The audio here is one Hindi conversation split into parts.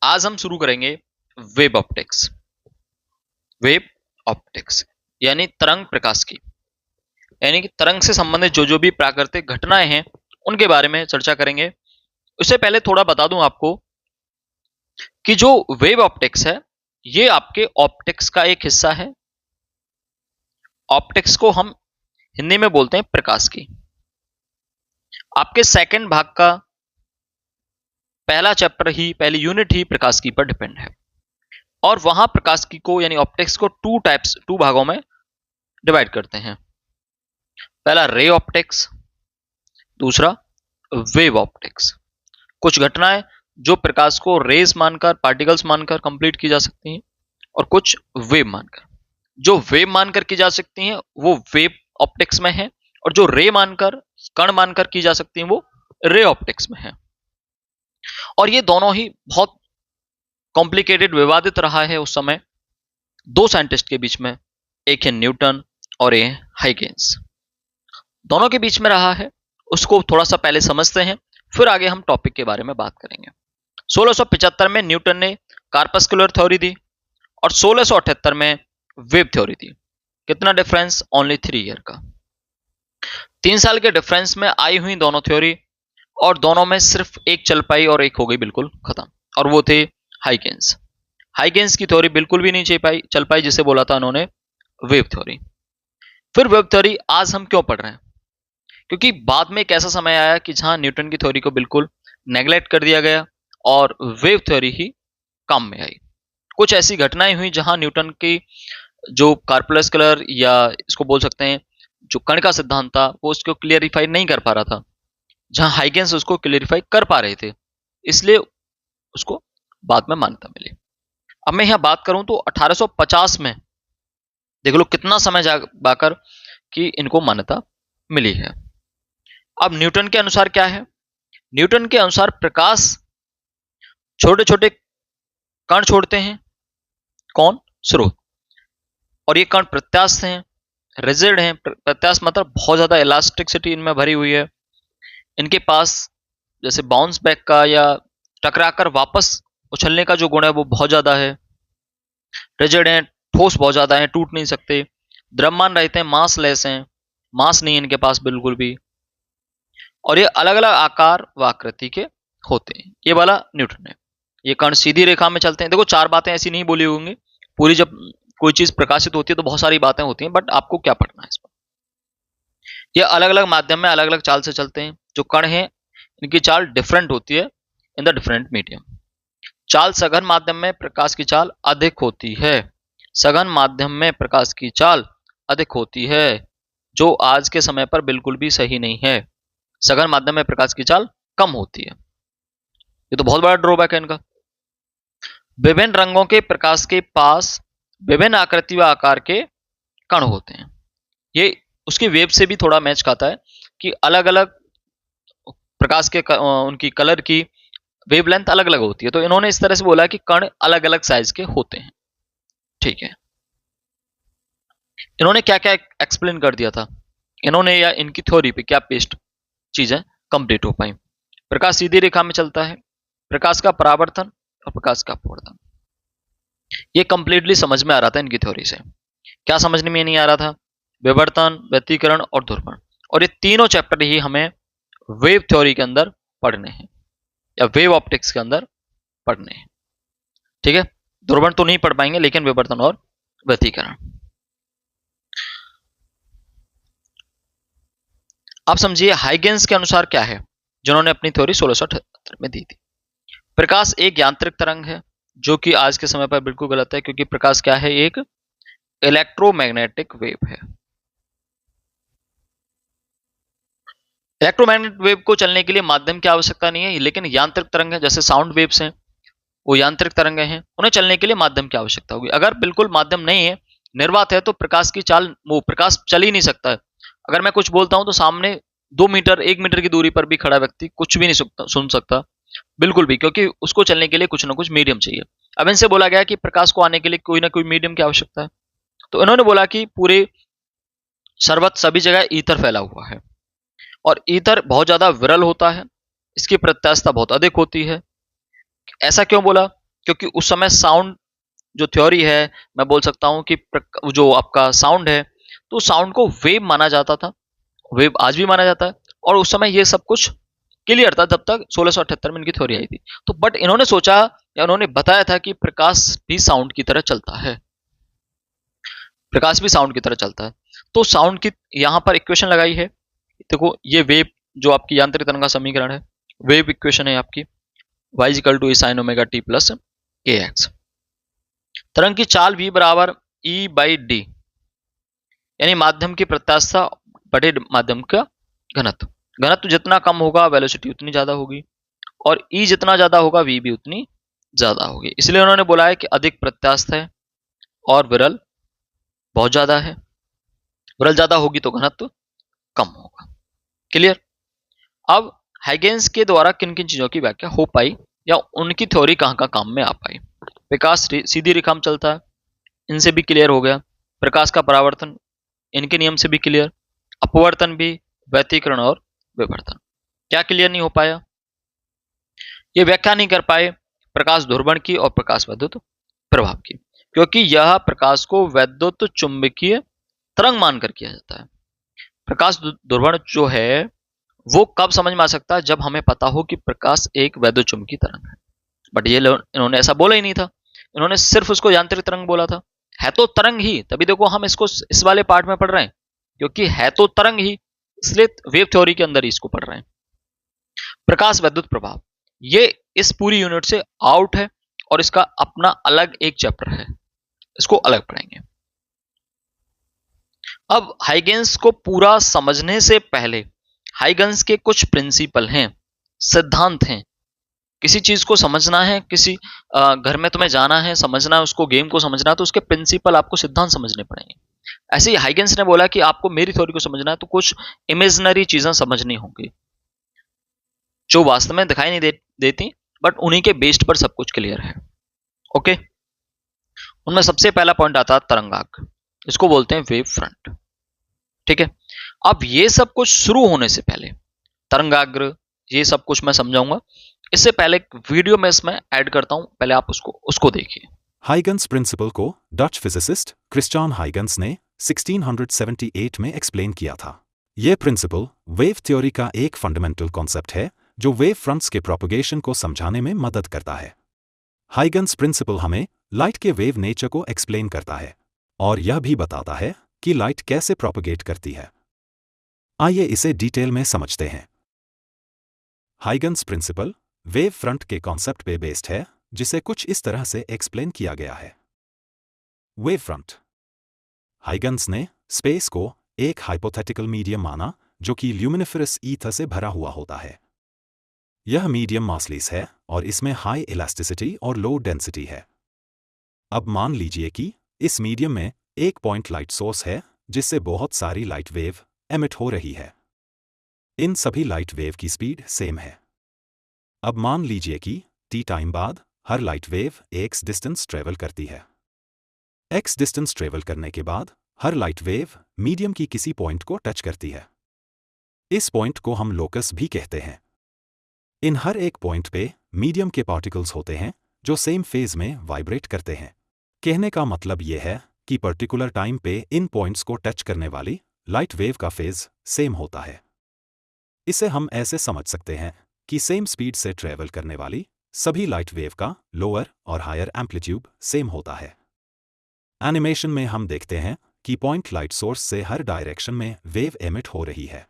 आज हम शुरू करेंगे वेब ऑप्टिक्स। वेब ऑप्टिक्स यानी तरंग प्रकाश की, यानी कि तरंग से संबंधित जो भी प्राकृतिक घटनाएं हैं उनके बारे में चर्चा करेंगे। उससे पहले थोड़ा बता दूं आपको कि जो वेब ऑप्टिक्स है ये आपके ऑप्टिक्स का एक हिस्सा है। ऑप्टिक्स को हम हिंदी में बोलते हैं प्रकाश की। आपके सेकंड भाग का पहला चैप्टर ही, पहली यूनिट ही प्रकाश की पर डिपेंड है। और वहां प्रकाश की को यानी ऑप्टिक्स को टू भागों में डिवाइड करते हैं। पहला रे ऑप्टिक्स, दूसरा वेव ऑप्टिक्स। कुछ घटनाएं जो प्रकाश को रेज मानकर, पार्टिकल्स मानकर कंप्लीट की जा सकती हैं और कुछ वेव मानकर। जो वेव मानकर की जा सकती हैं वो वेव ऑप्टिक्स में है और जो रे मानकर, कण मानकर की जा सकती हैं वो रे ऑप्टिक्स में है। और ये दोनों ही बहुत कॉम्प्लिकेटेड, विवादित रहा है उस समय दो साइंटिस्ट के बीच में, एक है न्यूटन और एक हाइगेंस। दोनों के बीच में रहा है, उसको थोड़ा सा पहले समझते हैं, फिर आगे हम टॉपिक के बारे में बात करेंगे। 1675 में न्यूटन ने कार्पस्कुलर थ्योरी दी और 1678 में वेव थ्योरी दी। कितना डिफरेंस? ओनली 3 ईयर का। 3 साल के डिफरेंस में आई हुई दोनों थ्योरी, और दोनों में सिर्फ एक चल पाई और एक हो गई बिल्कुल खत्म, और वो थे हाइगेंस। हाइगेंस की थ्योरी बिल्कुल भी नहीं चल पाई, जिसे बोला था उन्होंने वेव थ्योरी। फिर वेव थ्योरी आज हम क्यों पढ़ रहे हैं? क्योंकि बाद में एक ऐसा समय आया कि जहां न्यूटन की थ्योरी को बिल्कुल नेग्लेक्ट कर दिया गया और वेव थ्योरी ही काम में आई। कुछ ऐसी घटनाएं हुई जहां न्यूटन की जो कार्पस्कुलर, या इसको बोल सकते हैं जो कण का सिद्धांत था, वो उसको क्लियरिफाई नहीं कर पा रहा था, जहां हाइगेंस उसको क्लियरिफाई कर पा रहे थे, इसलिए उसको बाद में मान्यता मिली। अब मैं यहां बात करूं तो 1850 में देख लो कितना समय जाकर कि इनको मान्यता मिली है। अब न्यूटन के अनुसार क्या है? न्यूटन के अनुसार प्रकाश छोटे छोटे कण छोड़ते हैं। कौन? स्रोत। और ये कण प्रत्यास्थ हैं, रिजिड हैं। प्रत्यास्थ मतलब बहुत ज्यादा इलास्टिसिटी इनमें भरी हुई है। इनके पास जैसे बाउंस बैक का या टकराकर वापस उछलने का जो गुण है वो बहुत ज्यादा है। रिजिड हैं, ठोस बहुत ज्यादा है, टूट नहीं सकते। द्रव्यमान रहते हैं, मास लेस हैं, मास नहीं है इनके पास बिल्कुल भी। और ये अलग अलग आकार व आकृति के होते हैं। ये वाला न्यूटन है। ये कण सीधी रेखा में चलते हैं। देखो 4 बातें ऐसी नहीं बोली होंगी पूरी, जब कोई चीज प्रकाशित होती है तो बहुत सारी बातें होती हैं, बट आपको क्या पढ़ना है इस पर? ये अलग अलग माध्यम में अलग अलग चाल से चलते हैं। जो कण है इनकी चाल डिफरेंट होती है इन द डिफरेंट मीडियम। चाल सघन माध्यम में प्रकाश की चाल अधिक होती है। सघन माध्यम में प्रकाश की चाल अधिक होती है, जो आज के समय पर बिल्कुल भी सही नहीं है। सघन माध्यम में प्रकाश की चाल कम होती है। ये तो बहुत बड़ा ड्रॉबैक है इनका। विभिन्न रंगों के प्रकाश के पास विभिन्न आकृति व आकार के कण होते हैं। ये उसकी वेव से भी थोड़ा मैच खाता है कि अलग अलग प्रकाश के उनकी कलर की वेवलेंथ अलग अलग होती है। तो इन्होंने इस तरह से बोला कि कण अलग अलग साइज के होते हैं। ठीक है, इन्होंने क्या क्या एक्सप्लेन कर दिया था इन्होंने, या इनकी थ्योरी पे क्या पेस्ट चीजें कंप्लीट हो पाई? प्रकाश सीधी रेखा में चलता है, प्रकाश का परावर्तन और प्रकाश का अपवर्तन। ये कंप्लीटली समझ में आ रहा था इनकी थ्योरी से। क्या समझने में नहीं आ रहा था? विवर्तन, व्यतिकरण और ध्रुवण। और ये तीनों चैप्टर ही हमें वेव थ्योरी के अंदर पढ़ने हैं, या वेव ऑप्टिक्स के अंदर पढ़ने हैं। ठीक है, ध्रुवण तो नहीं पढ़ पाएंगे, लेकिन विवर्तन और व्यतिकरण आप समझिए। हाइगेंस के अनुसार क्या है, जिन्होंने अपनी थ्योरी 1678 में दी थी? प्रकाश एक यांत्रिक तरंग है, जो कि आज के समय पर बिल्कुल गलत है, क्योंकि प्रकाश क्या है? एक इलेक्ट्रोमैग्नेटिक वेव है। इलेक्ट्रोमैग्नेटिक वेव को चलने के लिए माध्यम की आवश्यकता नहीं है, लेकिन यांत्रिक तरंग है, जैसे साउंड वेव्स हैं, वो यांत्रिक तरंगें हैं, उन्हें चलने के लिए माध्यम की आवश्यकता होगी। अगर बिल्कुल माध्यम नहीं है, निर्वात है, तो प्रकाश की चाल, वो प्रकाश चल ही नहीं सकता है। अगर मैं कुछ बोलता हूं तो सामने 2 मीटर, 1 मीटर की दूरी पर भी खड़ा व्यक्ति कुछ भी नहीं सुन सकता बिल्कुल भी, क्योंकि उसको चलने के लिए कुछ ना कुछ मीडियम चाहिए। अब इनसे बोला गया कि प्रकाश को आने के लिए कोई ना कोई मीडियम की आवश्यकता है, तो इन्होंने बोला कि पूरे सर्वत्र सभी जगह ईथर फैला हुआ है, और ईथर बहुत ज्यादा विरल होता है, इसकी प्रत्यास्थता बहुत अधिक होती है। ऐसा क्यों बोला? क्योंकि उस समय साउंड जो थ्योरी है, मैं बोल सकता हूँ कि जो आपका साउंड है, तो साउंड को वेव माना जाता था, वेव आज भी माना जाता है, और उस समय ये सब कुछ क्लियर था जब तक 1678 में इनकी थ्योरी आई थी। तो बट इन्होंने सोचा या उन्होंने बताया था कि प्रकाश भी साउंड की तरह चलता है, प्रकाश भी साउंड की तरह चलता है। तो साउंड की यहाँ पर इक्वेशन लगाई है, देखो ये वेव जो आपकी यांत्रिक तरंग का समीकरण है, वेव इक्वेशन है आपकी y equal to sin omega T plus K X. तरंग की चाल v बराबर e बाई डी, यानी माध्यम की प्रत्यास्थता बटे माध्यम का घनत्व। घनत्व जितना कम होगा वेलोसिटी उतनी ज्यादा होगी, और e जितना ज्यादा होगा v भी उतनी ज्यादा होगी। इसलिए उन्होंने बोला है कि अधिक प्रत्यास्थ है और विरल बहुत ज्यादा है। विरल ज्यादा होगी तो घनत्व कम होगा। क्लियर। अब हाइगेंस के द्वारा किन किन चीजों की व्याख्या हो पाई या उनकी थ्योरी कहां कहां काम में आ पाई। प्रकाश सीधी रेखा में चलता है, इनसे भी क्लियर हो गया। प्रकाश का परावर्तन, इनके नियम से भी क्लियर। अपवर्तन भी, व्यतिकरण और विवर्तन। क्या क्लियर नहीं हो पाया, ये व्याख्या नहीं कर पाए प्रकाश ध्रुवण की और प्रकाश वैद्युत प्रभाव की, क्योंकि यह प्रकाश को वैद्युत चुंबकीय तरंग मानकर किया जाता है। प्रकाश ध्रुवण जो है वो कब समझ में आ सकता है, जब हमें पता हो कि प्रकाश एक वैद्युत चुंबकीय तरंग है। बट ये इन्होंने ऐसा बोला ही नहीं था, इन्होंने सिर्फ उसको यांत्रिक तरंग बोला था। है तो तरंग ही, तभी देखो हम इसको इस वाले पार्ट में पढ़ रहे हैं, क्योंकि है तो तरंग ही, इसलिए वेव थ्योरी के अंदर ही इसको पढ़ रहे हैं। प्रकाश वैद्युत प्रभाव ये इस पूरी यूनिट से आउट है, और इसका अपना अलग एक चैप्टर है, इसको अलग पढ़ेंगे। अब हाइगेंस को पूरा समझने से पहले हाइगेंस के कुछ प्रिंसिपल हैं, सिद्धांत हैं। किसी चीज को समझना है, किसी घर में तुम्हें जाना है, समझना है उसको, गेम को समझना है, तो उसके प्रिंसिपल आपको सिद्धांत समझने पड़ेंगे। ऐसे ही हाइगेंस ने बोला कि आपको मेरी थ्योरी को समझना है तो कुछ इमेजिनरी चीजें समझनी होंगी जो वास्तव में दिखाई नहीं देती, बट उन्हीं के बेस्ड पर सब कुछ क्लियर है। ओके, उनमें सबसे पहला पॉइंट आता है तरंगाग्र, इसको बोलते हैं वेव फ्रंट। ठीक है, अब ये सब कुछ शुरू होने से पहले तरंगाग्र ये सब कुछ मैं समझाऊंगा, इससे पहले एक वीडियो में इसमें ऐड करता हूं, पहले आप उसको देखिए। हाइगन्स प्रिंसिपल को डच फिजिसिस्ट क्रिस्टियान हाइगन्स ने 1678 में एक्सप्लेन किया था। यह प्रिंसिपल वेव थ्योरी का एक फंडामेंटल कॉन्सेप्ट है जो वेव फ्रंट्स के प्रोपगेशन को समझाने में मदद करता है। हाइगन्स प्रिंसिपल हमें लाइट के वेव नेचर को एक्सप्लेन करता है और यह भी बताता है कि लाइट कैसे प्रोपगेट करती है। आइए इसे डिटेल में समझते हैं। हाइगन्स प्रिंसिपल वेव फ्रंट के कॉन्सेप्ट पे बेस्ड है, जिसे कुछ इस तरह से एक्सप्लेन किया गया है। Wave front. हाइगन्स ने स्पेस को एक हाइपोथेटिकल मीडियम माना जो कि ल्यूमिनिफरस ईथर से भरा हुआ होता है। यह मीडियम मासलेस है और इसमें हाई इलास्टिसिटी और लो डेंसिटी है। अब मान लीजिए कि इस मीडियम में एक पॉइंट लाइट सोर्स है जिससे बहुत सारी लाइट वेव एमिट हो रही है। इन सभी लाइट वेव की स्पीड सेम है। अब मान लीजिए कि t टाइम बाद हर light wave x distance travel करती है। x डिस्टेंस ट्रेवल करने के बाद हर लाइट वेव मीडियम की किसी पॉइंट को टच करती है। इस पॉइंट को हम लोकस भी कहते हैं। इन हर एक पॉइंट पे मीडियम के पार्टिकल्स होते हैं जो सेम फेज में वाइब्रेट करते हैं। कहने का मतलब यह है कि पर्टिकुलर टाइम पे इन पॉइंट्स को टच करने वाली लाइट वेव का फेज सेम होता है। इसे हम ऐसे समझ सकते हैं कि सेम स्पीड से ट्रेवल करने वाली सभी लाइट वेव का लोअर और हायर एम्पलीट्यूड सेम होता है। एनिमेशन में हम देखते हैं कि पॉइंट लाइट सोर्स से हर डायरेक्शन में वेव एमिट हो रही है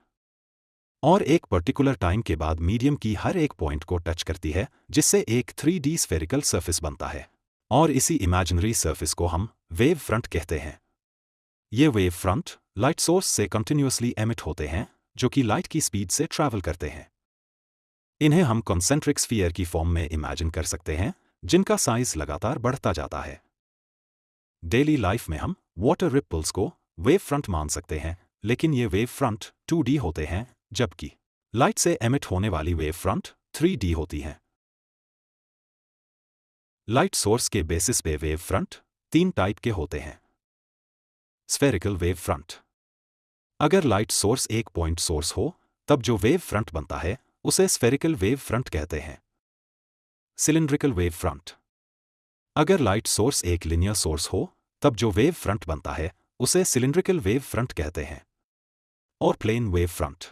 और एक पर्टिकुलर टाइम के बाद मीडियम की हर एक पॉइंट को टच करती है, जिससे एक 3D स्फेरिकल सरफेस बनता है और इसी इमेजिनरी सरफेस को हम वेव फ्रंट कहते हैं। ये वेव फ्रंट लाइट सोर्स से कंटिन्यूअसली एमिट होते हैं जो कि लाइट की स्पीड से ट्रैवल करते हैं। इन्हें हम कॉन्सेंट्रिक स्फीयर की फॉर्म में इमेजिन कर सकते हैं जिनका साइज लगातार बढ़ता जाता है। डेली लाइफ में हम वाटर रिपल्स को वेव फ्रंट मान सकते हैं, लेकिन ये वेव फ्रंट 2D होते हैं जबकि लाइट से एमिट होने वाली वेव फ्रंट 3D होती हैं। लाइट सोर्स के बेसिस पे वेव फ्रंट 3 टाइप के होते हैं। Spherical wave front. अगर लाइट सोर्स एक पॉइंट सोर्स हो तब जो वेव फ्रंट बनता है उसे स्फेरिकल वेव फ्रंट कहते हैं। Cylindrical wave front. अगर लाइट सोर्स एक लिनियर सोर्स हो तब जो वेव फ्रंट बनता है उसे सिलिंड्रिकल वेव फ्रंट कहते हैं, और प्लेन वेव फ्रंट।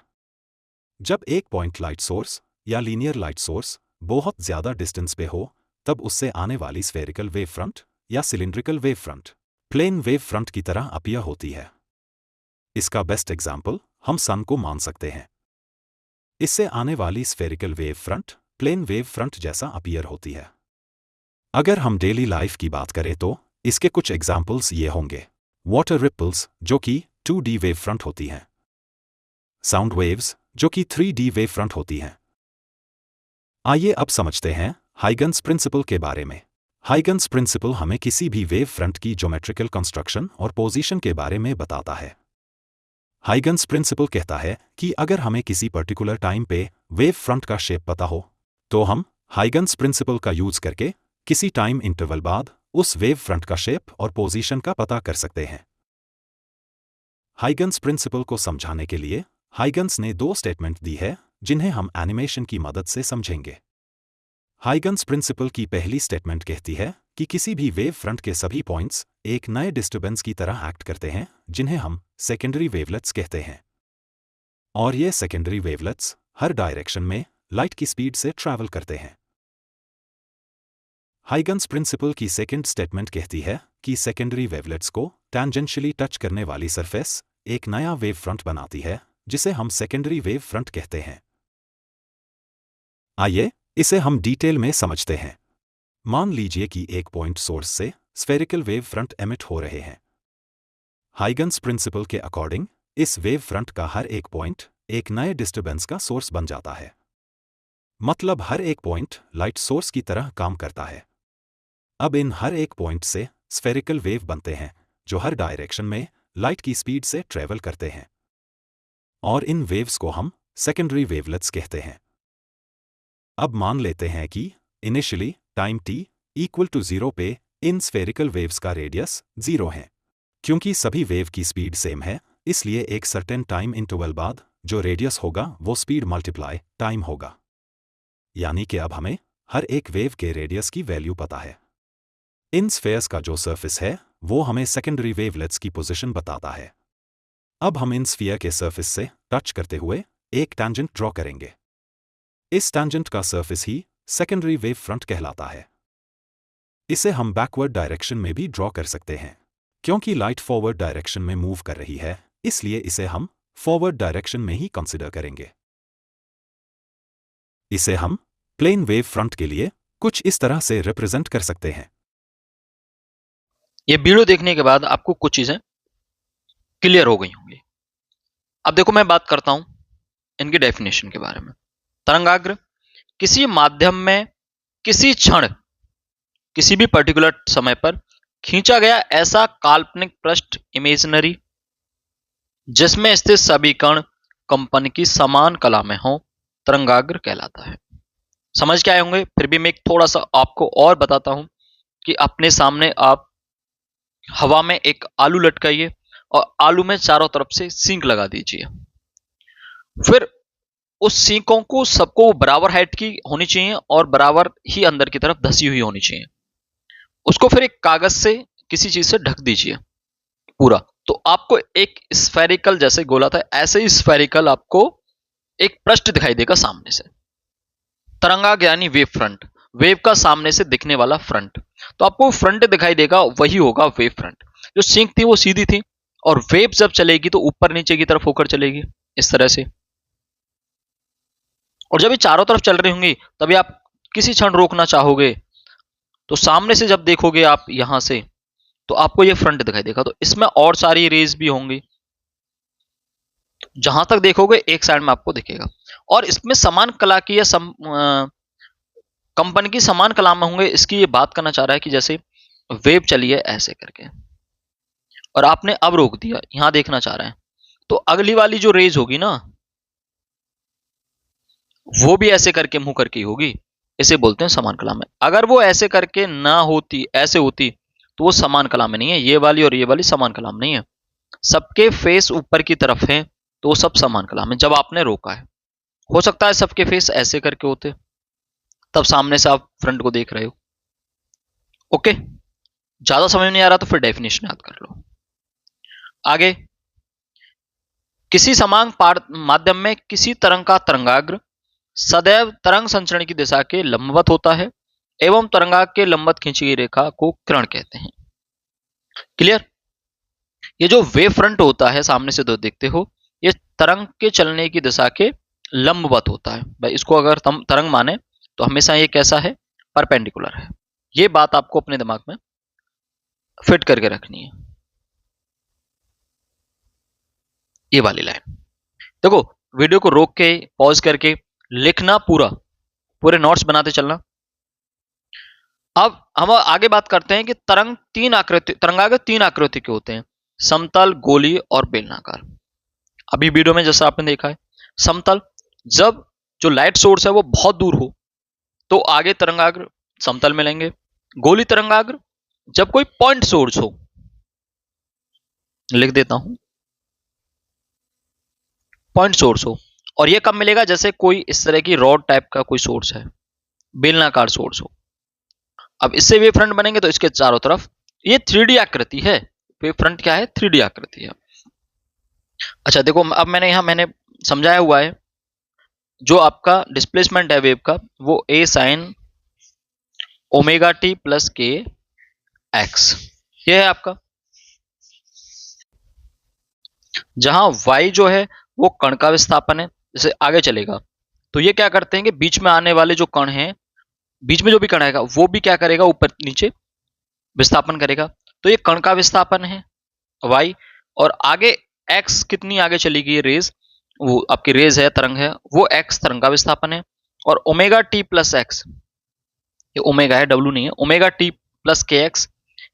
जब एक पॉइंट लाइट सोर्स या लीनियर लाइट सोर्स बहुत ज्यादा डिस्टेंस पे हो तब उससे आने वाली स्फेरिकल वेव फ्रंट या cylindrical wave front plane wave front की तरह अपीयर होती है। इसका बेस्ट एग्जाम्पल हम सन को मान सकते हैं। इससे आने वाली spherical wave front plane wave front जैसा अपीयर होती है। अगर हम डेली लाइफ की बात करें तो इसके कुछ एग्जाम्पल्स ये होंगे। वाटर रिपल्स जो कि 2D वेव फ्रंट होती हैं, साउंड वेव्स जो कि 3D वेव फ्रंट होती हैं। आइए अब समझते हैं हाइगन्स प्रिंसिपल के बारे में। हाइगन्स प्रिंसिपल हमें किसी भी वेव फ्रंट की ज्योमेट्रिकल कंस्ट्रक्शन और पोजीशन के बारे में बताता है। हाइगन्स प्रिंसिपल कहता है कि अगर हमें किसी पर्टिकुलर टाइम पे वेव फ्रंट का शेप पता हो तो हम हाइगन्स प्रिंसिपल का यूज करके किसी टाइम इंटरवल बाद उस वेव फ्रंट का शेप और पोजीशन का पता कर सकते हैं। हाइगन्स प्रिंसिपल को समझाने के लिए हाइगन्स ने 2 स्टेटमेंट दी है जिन्हें हम एनिमेशन की मदद से समझेंगे। हाइगन्स प्रिंसिपल की पहली स्टेटमेंट कहती है कि किसी भी वेव फ्रंट के सभी पॉइंट्स एक नए डिस्टर्बेंस की तरह एक्ट करते हैं जिन्हें हम सेकेंडरी वेवलेट्स कहते हैं, और ये सेकेंडरी वेवलेट्स हर डायरेक्शन में लाइट की स्पीड से ट्रैवल करते हैं। हाइगन्स प्रिंसिपल की सेकंड स्टेटमेंट कहती है कि सेकेंडरी वेवलेट्स को टैंजेंशियली टच करने वाली सरफेस एक नया वेव फ्रंट बनाती है जिसे हम सेकेंडरी वेव फ्रंट कहते हैं। आइए इसे हम डिटेल में समझते हैं। मान लीजिए कि एक पॉइंट सोर्स से स्फेरिकल वेव फ्रंट एमिट हो रहे हैं। हाइगन्स प्रिंसिपल के अकॉर्डिंग इस वेव फ्रंट का हर एक पॉइंट एक नए डिस्टर्बेंस का सोर्स बन जाता है। मतलब हर एक पॉइंट लाइट सोर्स की तरह काम करता है। अब इन हर एक पॉइंट से स्फेरिकल वेव बनते हैं जो हर डायरेक्शन में लाइट की स्पीड से ट्रेवल करते हैं, और इन वेव्स को हम सेकेंडरी वेवलेट्स कहते हैं। अब मान लेते हैं कि initially time t equal to 0 पे इन स्फेरिकल वेव्स का रेडियस 0 है। क्योंकि सभी वेव की स्पीड सेम है इसलिए एक सर्टेन टाइम इंटरवल बाद जो रेडियस होगा वो स्पीड मल्टीप्लाई टाइम होगा। यानी कि अब हमें हर एक वेव के रेडियस की वैल्यू पता है। इन स्फेयर्स का जो सरफेस है वो हमें सेकेंडरी वेवलेट्स की पोजीशन बताता है। अब हम इन स्फीयर के सरफेस से टच करते हुए एक टैंजेंट ड्रॉ करेंगे। इस टैंजेंट का सरफेस ही सेकेंडरी वेव फ्रंट कहलाता है। इसे हम बैकवर्ड डायरेक्शन में भी ड्रॉ कर सकते हैं। क्योंकि लाइट फॉरवर्ड डायरेक्शन में मूव कर रही है इसलिए इसे हम फॉरवर्ड डायरेक्शन में ही कंसीडर करेंगे। इसे हम प्लेन वेव फ्रंट के लिए कुछ इस तरह से रिप्रेजेंट कर सकते हैं। ये वीडियो देखने के बाद आपको कुछ चीजें क्लियर हो गई होंगी। अब देखो मैं बात करता हूं इनकी डेफिनेशन के बारे में। तरंगाग्र किसी माध्यम में किसी क्षण किसी भी पर्टिकुलर समय पर खींचा गया ऐसा काल्पनिक पृष्ठ इमेजिनरी जिसमें स्थित सभी कण कंपन की समान कला में हो तरंगाग्र कहलाता है। समझ के आए होंगे। फिर भी मैं एक थोड़ा सा आपको और बताता हूं कि अपने सामने आप हवा में एक आलू लटकाइए और आलू में चारों तरफ से सींक लगा दीजिए। फिर उस सींकों को सबको बराबर हाइट की होनी चाहिए और बराबर ही अंदर की तरफ धसी हुई होनी चाहिए। उसको फिर एक कागज से किसी चीज से ढक दीजिए पूरा, तो आपको एक स्फेरिकल जैसे गोला था ऐसे ही स्फेरिकल आपको एक पृष्ठ दिखाई देगा सामने से। तरंगाग्र यानी वेव फ्रंट, वेव का सामने से दिखने वाला फ्रंट, तो आपको फ्रंट दिखाई देगा वही होगा वेव फ्रंट। जो सींक थी वो सीधी थी और वेव जब चलेगी तो ऊपर नीचे की तरफ होकर चलेगी इस तरह से। और जब ये चारों तरफ चल रही होंगी तभी आप किसी क्षण रोकना चाहोगे तो सामने से जब देखोगे आप यहां से तो आपको ये फ्रंट दिखाई देगा। तो इसमें और सारी रेज भी होंगी, जहां तक देखोगे एक साइड में आपको दिखेगा। और इसमें समान कला की या कंपन की समान कला में होंगे, इसकी ये बात करना चाह रहा है कि जैसे वेव चली है ऐसे करके और आपने अब रोक दिया, यहां देखना चाह रहे हैं, तो अगली वाली जो रेज होगी ना वो भी ऐसे करके मुंह करके ही होगी। इसे बोलते हैं समान कला में। अगर वो ऐसे करके ना होती ऐसे होती तो वो समान कला में नहीं है। ये वाली और ये वाली समान कला में नहीं है। सबके फेस ऊपर की तरफ है तो वो सब समान कला में। जब आपने रोका है, हो सकता है सबके फेस ऐसे करके होते तब सामने से आप फ्रंट को देख रहे हो, ओके, ज्यादा समझ नहीं आ रहा तो फिर डेफिनेशन याद कर लो। आगे, किसी समान माध्यम में किसी तरंग का तरंगाग्र सदैव तरंग संचरण की दिशा के लंबवत होता है एवं तरंगाग्र के लंबवत खींची गई रेखा को किरण कहते हैं। क्लियर? ये जो वेव फ्रंट होता है सामने से जो देखते हो, ये तरंग के चलने की दिशा के लंबवत होता है। भाई इसको अगर तुम तरंग माने तो हमेशा ये कैसा है? परपेंडिकुलर है। ये बात आपको अपने दिमाग में फिट करके रखनी है, ये वाली लाइन। देखो, वीडियो को रोक के पॉज करके लिखना, पूरे नोट्स बनाते चलना। अब हम आगे बात करते हैं कि तरंगाग्र तीन आकृति के होते हैं, समतल, गोलीय और बेलनाकार। अभी वीडियो में जैसा आपने देखा है, समतल, जब जो लाइट सोर्स है वो बहुत दूर हो तो आगे तरंगाग्र समतल में लेंगे। गोली तरंगाग्र जब कोई पॉइंट सोर्स हो, लिख देता हूं, पॉइंट सोर्स हो। और ये कब मिलेगा? जैसे कोई इस तरह की रॉड टाइप का कोई सोर्स है, बेलनाकार सोर्स हो। अब इससे वेव फ्रंट बनेंगे तो इसके चारों तरफ ये 3D आकृति है। वेव फ्रंट क्या है? 3D आकृति है। अच्छा देखो, अब मैंने समझाया हुआ है, जो आपका डिस्प्लेसमेंट है वेव का वो a sin omega T plus K x, ये है आपका। जहां y जो है वो कण का विस्थापन है। जैसे आगे चलेगा तो ये क्या करते हैं कि बीच में आने वाले जो कण हैं, बीच में जो भी कण आएगा वो भी क्या करेगा? ऊपर नीचे विस्थापन करेगा। तो ये कण का विस्थापन है y, और आगे x कितनी आगे चलेगी ये रेज, वो आपकी रेज है, तरंग है, वो x तरंग का विस्थापन है। और ओमेगा टी प्लस एक्स, ये ओमेगा है, डब्ल्यू नहीं है, omega T plus K x,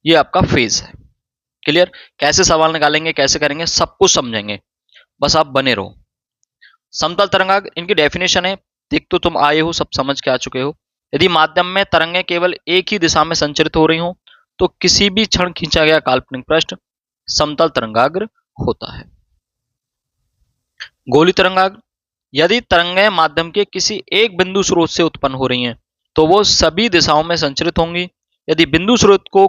ये आपका फेज है। क्लियर? कैसे सवाल निकालेंगे, कैसे करेंगे, सब कुछ समझेंगे, बस आप बने रहो। समतल तरंगाग्र, इनकी डेफिनेशन है, देख तो तुम आए हो, सब समझ के आ चुके हो। यदि माध्यम में तरंगें केवल एक ही दिशा में संचरित हो रही हो तो किसी भी क्षण खींचा गया काल्पनिक पृष्ठ समतल तरंगाग्र होता है। गोली तरंगाग्र, यदि तरंगें माध्यम के किसी एक बिंदु स्रोत से उत्पन्न हो रही हैं तो वो सभी दिशाओं में संचरित होंगी। यदि बिंदु स्रोत को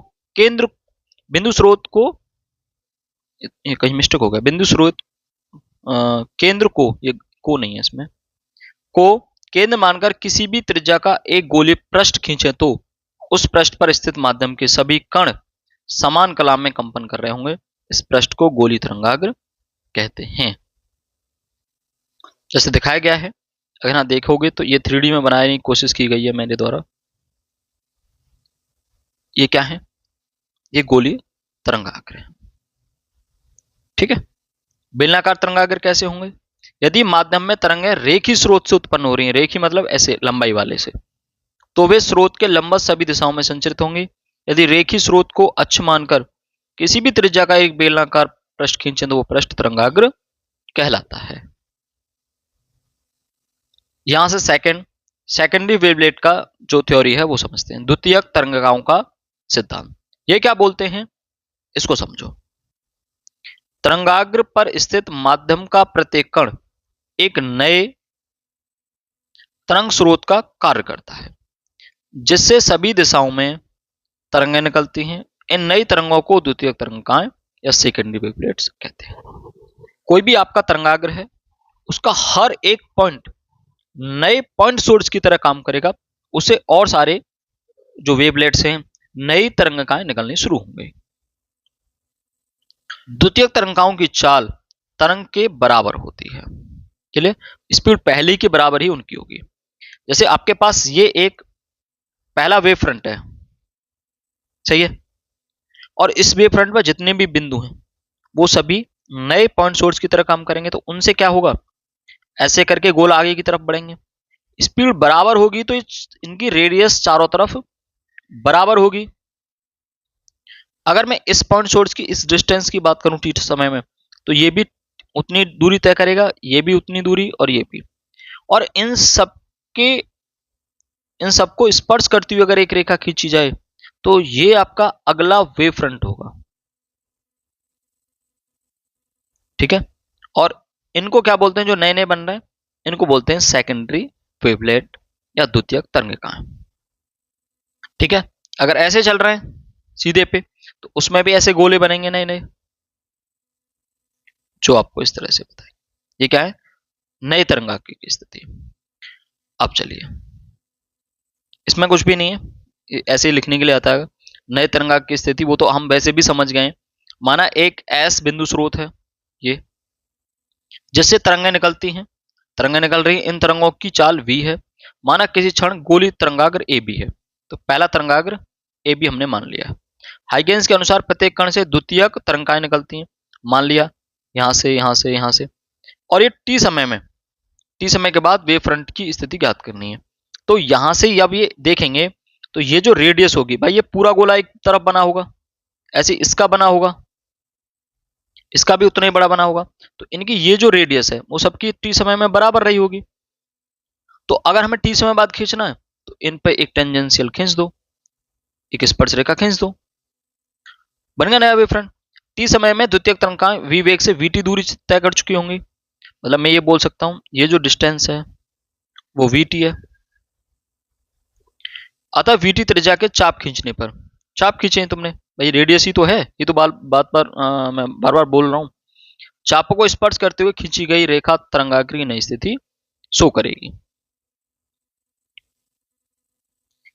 ये कहीं मिस्टेक हो गया, बिंदु स्रोत केंद्र को, ये को नहीं है इसमें, को केंद्र मानकर किसी भी त्रिज्या का एक गोलीय पृष्ठ खींचे तो उस पृष्ठ पर स्थित माध्यम के सभी कण समान कलाम में कंपन कर रहे होंगे। इस पृष्ठ को गोली तरंगाग्र कहते हैं। जैसे दिखाया गया है, अगर आप देखोगे तो ये 3D में बनाने की कोशिश की गई है मेरे द्वारा। ये क्या है? ये गोली तरंगाग्र है। ठीक है? बेलनाकार तरंगाग्र कैसे होंगे? यदि माध्यम में तरंगें रेखी स्रोत से उत्पन्न हो रही हैं, रेखी मतलब ऐसे लंबाई वाले से, तो वे स्रोत के लंबवत सभी दिशाओं में संचरित होंगे। यदि रेखी स्रोत को अक्ष मानकर किसी भी त्रिज्या का एक बेलनाकार पृष्ठ खींचे तो वो पृष्ठ तरंगाग्र कहलाता है। यहां से सेकेंडरी वेवलेट का जो थ्योरी है वो समझते हैं, द्वितीयक तरंगिकाओं का सिद्धांत। ये क्या बोलते हैं, इसको समझो। तरंगाग्र पर स्थित माध्यम का प्रत्येक कण एक नए तरंग स्रोत का कार्य करता है जिससे सभी दिशाओं में तरंगें निकलती हैं। इन नई तरंगों को द्वितीयक तरंगिकाएं या सेकेंडरी वेवलेट्स कहते हैं। कोई भी आपका तरंगाग्र है, उसका हर एक पॉइंट नए पॉइंट सोर्स की तरह काम करेगा, उसे और सारे जो वेवलेट्स हैं, नई तरंगिकाएं निकलनी शुरू होंगी। द्वितीयक तरंगिकाओं की चाल तरंग के बराबर होती है। चलिए, स्पीड पहले के बराबर ही उनकी होगी। जैसे आपके पास ये एक पहला वेव फ्रंट है, सही है, और इस वेव फ्रंट पर जितने भी बिंदु हैं वो सभी नए पॉइंट सोर्स की तरह काम करेंगे, तो उनसे क्या होगा? ऐसे करके गोल आगे की तरफ बढ़ेंगे। स्पीड बराबर होगी तो इनकी रेडियस चारों तरफ बराबर होगी। अगर मैं इस पॉइंट सोर्स की इस डिस्टेंस की बात करूं टी समय में, तो ये भी उतनी दूरी तय करेगा, ये भी उतनी दूरी, और ये भी, और इन सबको स्पर्श करती हुई अगर एक रेखा खींची जाए तो ये आपका अगला वेव फ्रंट होगा। ठीक है? और इनको क्या बोलते हैं जो नए नए बन रहे हैं? इनको बोलते हैं सेकेंडरी वेवलेट या द्वितीयक तरंगिकाएं। ठीक है? अगर ऐसे चल रहे हैं सीधे पे तो उसमें भी ऐसे गोले बनेंगे नए नए, जो आपको इस तरह से बताए। ये क्या है? नए तरंगाग्र की स्थिति। अब चलिए, इसमें कुछ भी नहीं है, ऐसे ही लिखने के लिए आता है। नए तरंगाग्र की स्थिति वो तो हम वैसे भी समझ गए। माना एक एस बिंदु स्रोत है ये, जिससे तरंगें निकलती हैं, तरंगें निकल रही हैं, इन तरंगों की चाल v है। माना किसी क्षण गोलीय तरंगाग्र ए बी है, तो पहला तरंगाग्र ए बी हमने मान लिया है। हाइगेंस के अनुसार प्रत्येक कण से द्वितीयक तरंगाएं निकलती हैं, मान लिया, यहां से यहां से यहां से। और ये टी समय में, टी समय के बाद वेव फ्रंट की स्थिति ज्ञात करनी है। तो यहां से अब ये देखेंगे तो ये जो रेडियस होगी भाई, ये पूरा गोला एक तरफ बना होगा, ऐसे इसका बना होगा, इसका भी उतना ही बड़ा बना होगा। तो इनकी ये जो रेडियस है वो सबकी टी समय में बराबर रही होगी। तो अगर हमें टी समय बाद खींचना है तो इन पे एक टेंजेंशियल खींच दो, एक स्पर्श रेखा खींच दो, बन गया नया वेव फ्रंट। टी समय में द्वितीयक तरंगाएं v वेग से vt दूरी तय कर चुकी होंगी। मतलब मैं ये बोल सकता हूं ये जो डिस्टेंस है वो vt है। अतः vt त्रिज्या के चाप खींचने पर, चाप खींचे तुमने भाई, रेडियस ही तो है, ये तो मैं बार बार बोल रहा हूं। चापों को स्पर्श करते हुए खींची गई रेखा तरंगाग्र की नई स्थिति शो करेगी।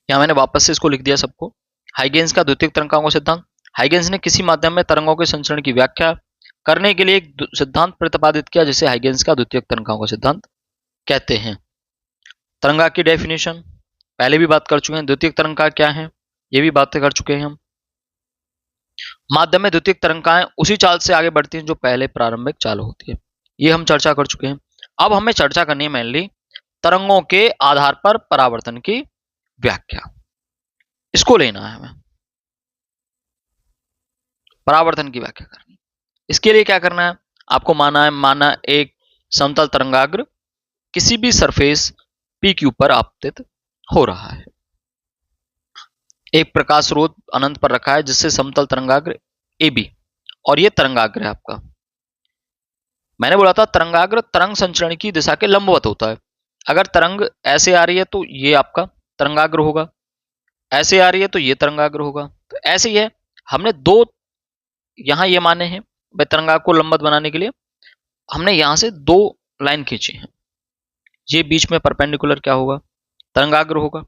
यहां मैंने वापस से इसको लिख दिया सबको। हाइगेंस का द्वितीयक तरंगांकों सिद्धांत। हाइगेंस ने किसी माध्यम में तरंगों के संचरण की व्याख्या करने के लिए एक सिद्धांत प्रतिपादित किया जिसे हाइगेंस का द्वितीयक तरंगांकों सिद्धांत कहते हैं। तरंगा की डेफिनेशन पहले भी बात कर चुके हैं। द्वितीयक तरंगा क्या है ये भी बातें कर चुके हैं हम। माध्यम में द्वितीयक तरंगाएं उसी चाल से आगे बढ़ती हैं जो पहले प्रारंभिक चाल होती है, ये हम चर्चा कर चुके हैं। अब हमें चर्चा करनी है मेनली तरंगों के आधार पर परावर्तन की व्याख्या, इसको लेना है हमें, परावर्तन की व्याख्या करनी। इसके लिए क्या करना है आपको, माना एक समतल तरंगाग्र किसी भी सरफेस पी क्यू पर आपतित हो रहा है। एक प्रकाश स्रोत अनंत पर रखा है जिससे समतल तरंगाग्र ए बी, और ये तरंगाग्र है आपका। मैंने बोला था तरंगाग्र तरंग संचरण की दिशा के लंबवत होता है। अगर तरंग ऐसे आ रही है तो ये आपका तरंगाग्र होगा, ऐसे आ रही है तो ये तरंगाग्र होगा। तो ऐसे ही है, हमने दो यहां ये माने हैं भाई, तरंगाग्र को लंबवत बनाने के लिए हमने यहां से दो लाइन खींची है। ये बीच में परपेंडिकुलर क्या होगा, तरंगाग्र होगा।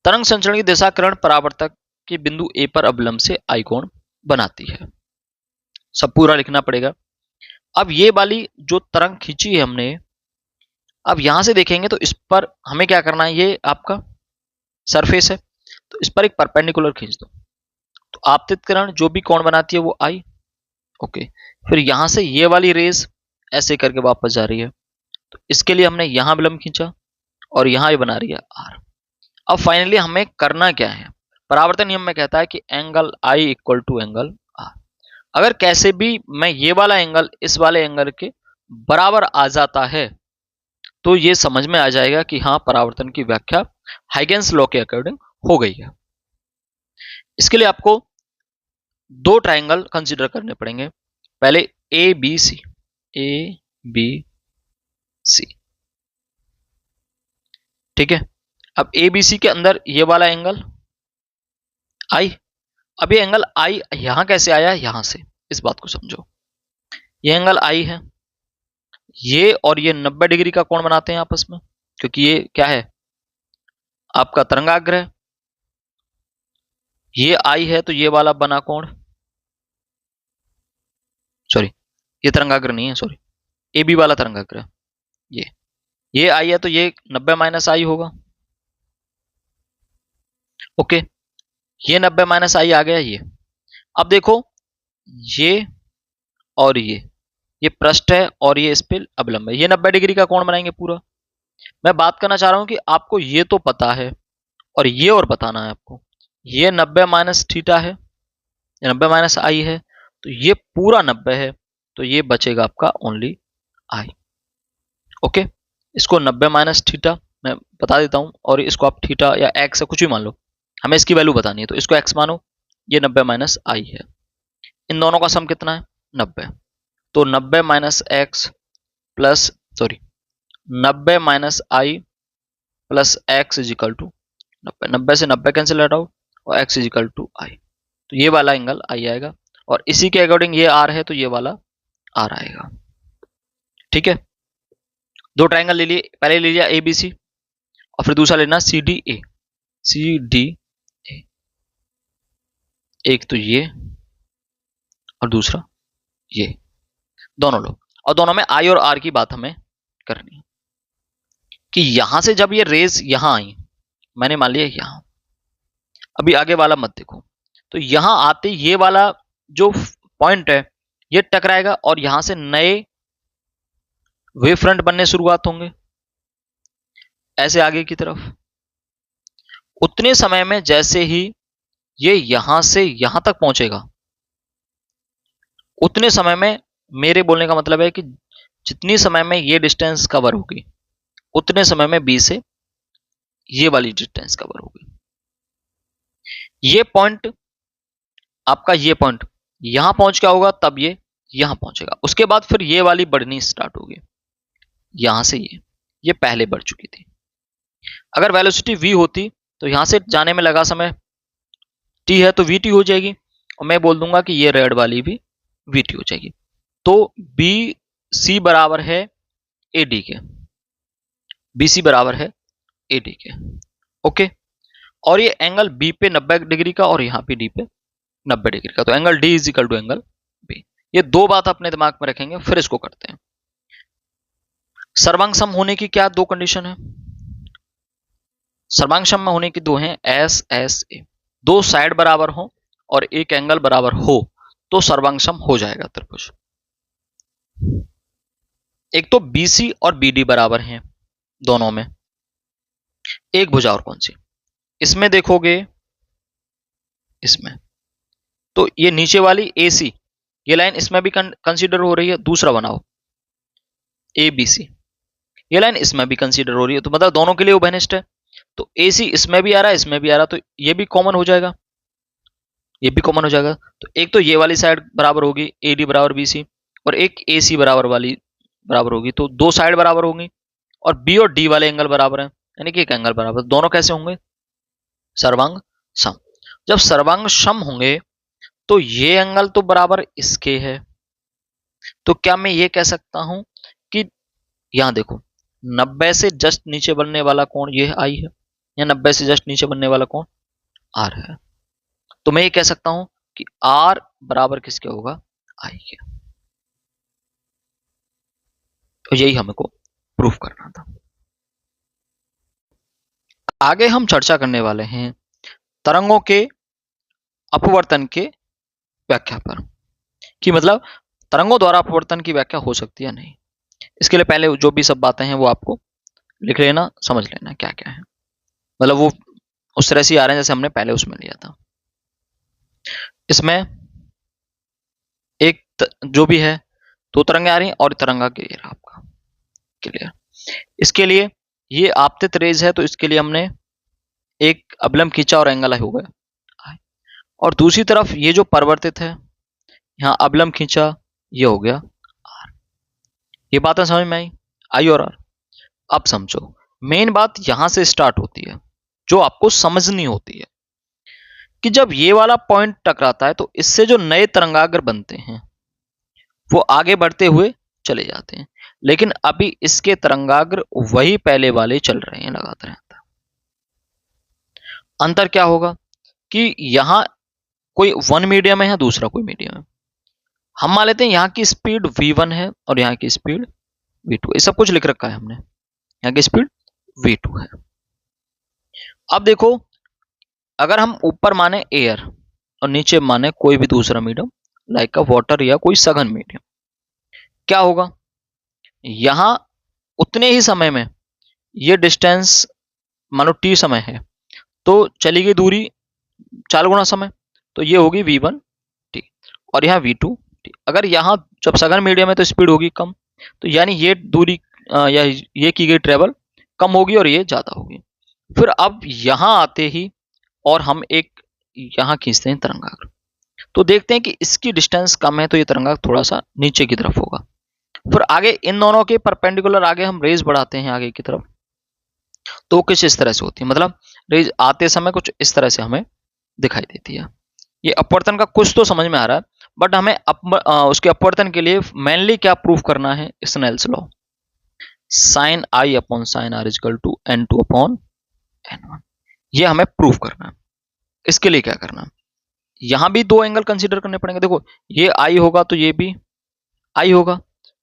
तरंग संचरण की दिशा किरण परावर्तक के बिंदु ए पर अवलंब से आई कोण बनाती है। सब पूरा लिखना पड़ेगा। अब ये वाली जो तरंग खींची है हमने, अब यहां से देखेंगे तो इस पर हमें क्या करना है, ये आपका सरफेस है तो इस पर एक परपेंडिकुलर खींच दो, तो आपतित किरण जो भी कोण बनाती है वो आई। ओके, फिर यहां से ये वाली रेज ऐसे करके वापस जा रही है, तो इसके लिए हमने यहां विलंब खींचा और यहां ये बना रही है आर। अब फाइनली हमें करना क्या है, परावर्तन नियम में कहता है कि angle I equal to angle R. अगर कैसे भी मैं ये वाला एंगल इस वाले एंगल के बराबर आ जाता है तो ये समझ में आ जाएगा कि हाँ परावर्तन की व्याख्या हाइगेंस लॉ के अकॉर्डिंग हो गई है। इसके लिए आपको दो ट्राइंगल कंसीडर करने पड़ेंगे। पहले A B C, A B C, ठीक है। अब ए बी सी के अंदर ये वाला एंगल आई, अब ये एंगल आई यहां कैसे आया, यहां से, इस बात को समझो। ये एंगल आई है, ये और ये 90 डिग्री का कोण बनाते हैं आपस में, क्योंकि ये क्या है आपका तरंगाग्र है। ये आई है तो ये वाला बना कोण, सॉरी ये तरंगाग्र नहीं है, सॉरी ए बी वाला तरंगाग्र है। ये आई है तो ये 90 माइनस आई होगा। ओके, ये 90 माइनस आई आ गया ये। अब देखो ये और ये पृष्ठ है और ये इस पे अवलंब है, ये 90 डिग्री का कोण बनाएंगे पूरा। मैं बात करना चाह रहा हूं कि आपको ये तो पता है और ये और बताना है आपको। ये 90 माइनस थीटा है, 90 माइनस आई है, तो ये पूरा 90 है, तो ये बचेगा आपका ओनली आई। ओके, इसको 90 माइनस थीटा मैं बता देता हूं, और इसको आप थीटा या एक्स कुछ भी मान लो, हमें इसकी वैल्यू बतानी है तो इसको एक्स मानो। ये 90 माइनस आई है, इन दोनों का सम कितना है 90, तो 90 minus X plus, sorry 90 minus I plus X is equal to 90। 90 से 90 कैंसिल हटाओ और x इजिकल टू आई। तो ये वाला एंगल आई आएगा, और इसी के अकॉर्डिंग ये आर है तो ये वाला आर आएगा। ठीक है, दो ट्राइंगल ले लिए, पहले ले लिया ए बी सी और फिर दूसरा लेना C D A. C D A, एक तो ये और दूसरा ये, दोनों लो, और दोनों में आई और आर की बात हमें करनी है कि यहां से जब ये रेज यहां आई, मैंने मान लिया यहां, अभी आगे वाला मत देखो, तो यहां आते ये वाला जो पॉइंट है ये टकराएगा और यहां से नए वेव फ्रंट बनने शुरुआत होंगे ऐसे आगे की तरफ। उतने समय में जैसे ही ये यहां से यहां तक पहुंचेगा, उतने समय में, मेरे बोलने का मतलब है कि जितनी समय में ये डिस्टेंस कवर होगी उतने समय में बी से ये वाली डिस्टेंस कवर होगी। ये पॉइंट आपका, ये पॉइंट यहां पहुंच गया होगा तब ये यहां पहुंचेगा, उसके बाद फिर ये वाली बढ़नी स्टार्ट होगी यहां से ये पहले बढ़ चुकी थी। अगर वेलोसिटी v होती तो यहां से जाने में लगा समय t है तो vt हो जाएगी, और मैं बोल दूंगा कि ये रेड वाली भी vt हो जाएगी। तो BC बराबर है AD के, BC बराबर है AD के। ओके, और ये एंगल B पे 90 डिग्री का और यहाँ पे D पे 90 डिग्री का, तो angle D is equal to angle B। ये दो बात अपने दिमाग में रखेंगे, फिर इसको करते हैं। सर्वांग सम होने की क्या दो कंडीशन है? सर्वांग सम में होने की दो हैं, एस एस ए, दो साइड बराबर हो और एक एंगल बराबर हो तो सर्वांग सम हो जाएगा त्रिभुज। एक तो BC और BD बराबर हैं दोनों में, एक भुजा और कौन सी? इसमें देखोगे, इसमें तो ये नीचे वाली AC, ये लाइन इसमें भी कंसीडर हो रही है। दूसरा बनाओ ABC, ये लाइन इसमें भी कंसीडर हो रही है, तो मतलब दोनों के लिए उभयनिष्ठ है। तो AC इसमें भी आ रहा है, इसमें भी आ रहा है, तो ये भी कॉमन हो जाएगा, ये भी कॉमन हो जाएगा। तो एक तो ये वाली साइड बराबर होगी AD बराबर BC, और एक AC बराबर वाली बराबर होगी, तो दो साइड बराबर होंगी, और B और D वाले एंगल बराबर हैं, यानी कि एक एंगल बराबर। दोनों कैसे होंगे? सर्वांग सम। जब सर्वांग सम होंगे तो ये एंगल तो बराबर इसके है, तो क्या मैं ये कह सकता हूं कि यहां देखो 90 से जस्ट नीचे बनने वाला कोण ये आई है, या 90 से जस्ट नीचे बनने वाला कोण आर है, तो मैं ये कह सकता हूं कि आर बराबर किसके होगा? आई के। तो यही हमको प्रूफ करना था। आगे हम चर्चा करने वाले हैं तरंगों के अपवर्तन के व्याख्या पर, कि मतलब तरंगों द्वारा अपवर्तन की व्याख्या हो सकती है नहीं। इसके लिए पहले जो भी सब बातें हैं वो आपको लिख लेना, समझ लेना क्या क्या है, मतलब वो उस तरह से आ रहे हैं जैसे हमने पहले उसमें लिया था। इसमें एक जो भी है दो तरंगें आ रही हैं और तरंगा क्लियर है आपका, क्लियर। इसके लिए ये आपतित रेज है तो इसके लिए हमने एक अवलंब खींचा और एंगल हो गया, और दूसरी तरफ ये जो परिवर्तित है यहाँ अवलंब खींचा, ये हो गया आर। ये बातें समझ में आई? आई और आर। अब समझो, मेन बात यहां से स्टार्ट होती है जो आपको समझनी होती है, कि जब ये वाला पॉइंट टकराता है तो इससे जो नए तरंगाग्र बनते हैं वो आगे बढ़ते हुए चले जाते हैं, लेकिन अभी इसके तरंगाग्र वही पहले वाले चल रहे हैं लगातार। अंतर क्या होगा कि यहां कोई वन मीडियम है, दूसरा कोई मीडियम है। हम मान लेते हैं यहाँ की स्पीड v1 है और यहाँ की स्पीड v2, ये सब कुछ लिख रखा है हमने, यहाँ की स्पीड v2 है। अब देखो, अगर हम ऊपर माने एयर और नीचे माने कोई भी दूसरा मीडियम लाइक वाटर या कोई सघन मीडियम, क्या होगा? यहां उतने ही समय में ये डिस्टेंस मानो t समय है तो चली गई दूरी 4 गुना समय, तो ये होगी v1t, और यहाँ v2t। अगर यहाँ जब सघन मीडियम है तो स्पीड होगी कम, तो यानी ये दूरी या ये की गई ट्रेवल कम होगी और ये ज्यादा होगी। फिर अब यहां आते ही और हम एक यहां खींचते हैं तरंगाग्र, तो देखते हैं कि इसकी डिस्टेंस कम है तो ये तरंगाग्र थोड़ा सा नीचे की तरफ होगा। फिर आगे इन दोनों के परपेंडिकुलर आगे हम रेज बढ़ाते हैं आगे की तरफ, तो कुछ इस तरह से होती है, मतलब रेज आते समय कुछ इस तरह से हमें दिखाई देती है। ये अपवर्तन का कुछ तो समझ में आ रहा है, बट हमें उसके अपवर्तन के लिए मेनली क्या प्रूफ करना है, Snell's law, sine I upon sine R equal to n2 upon n1, ये हमें प्रूफ करना है। इसके लिए क्या करना है, यहां भी दो एंगल कंसीडर करने पड़ेंगे। देखो ये आई होगा तो ये भी आई होगा,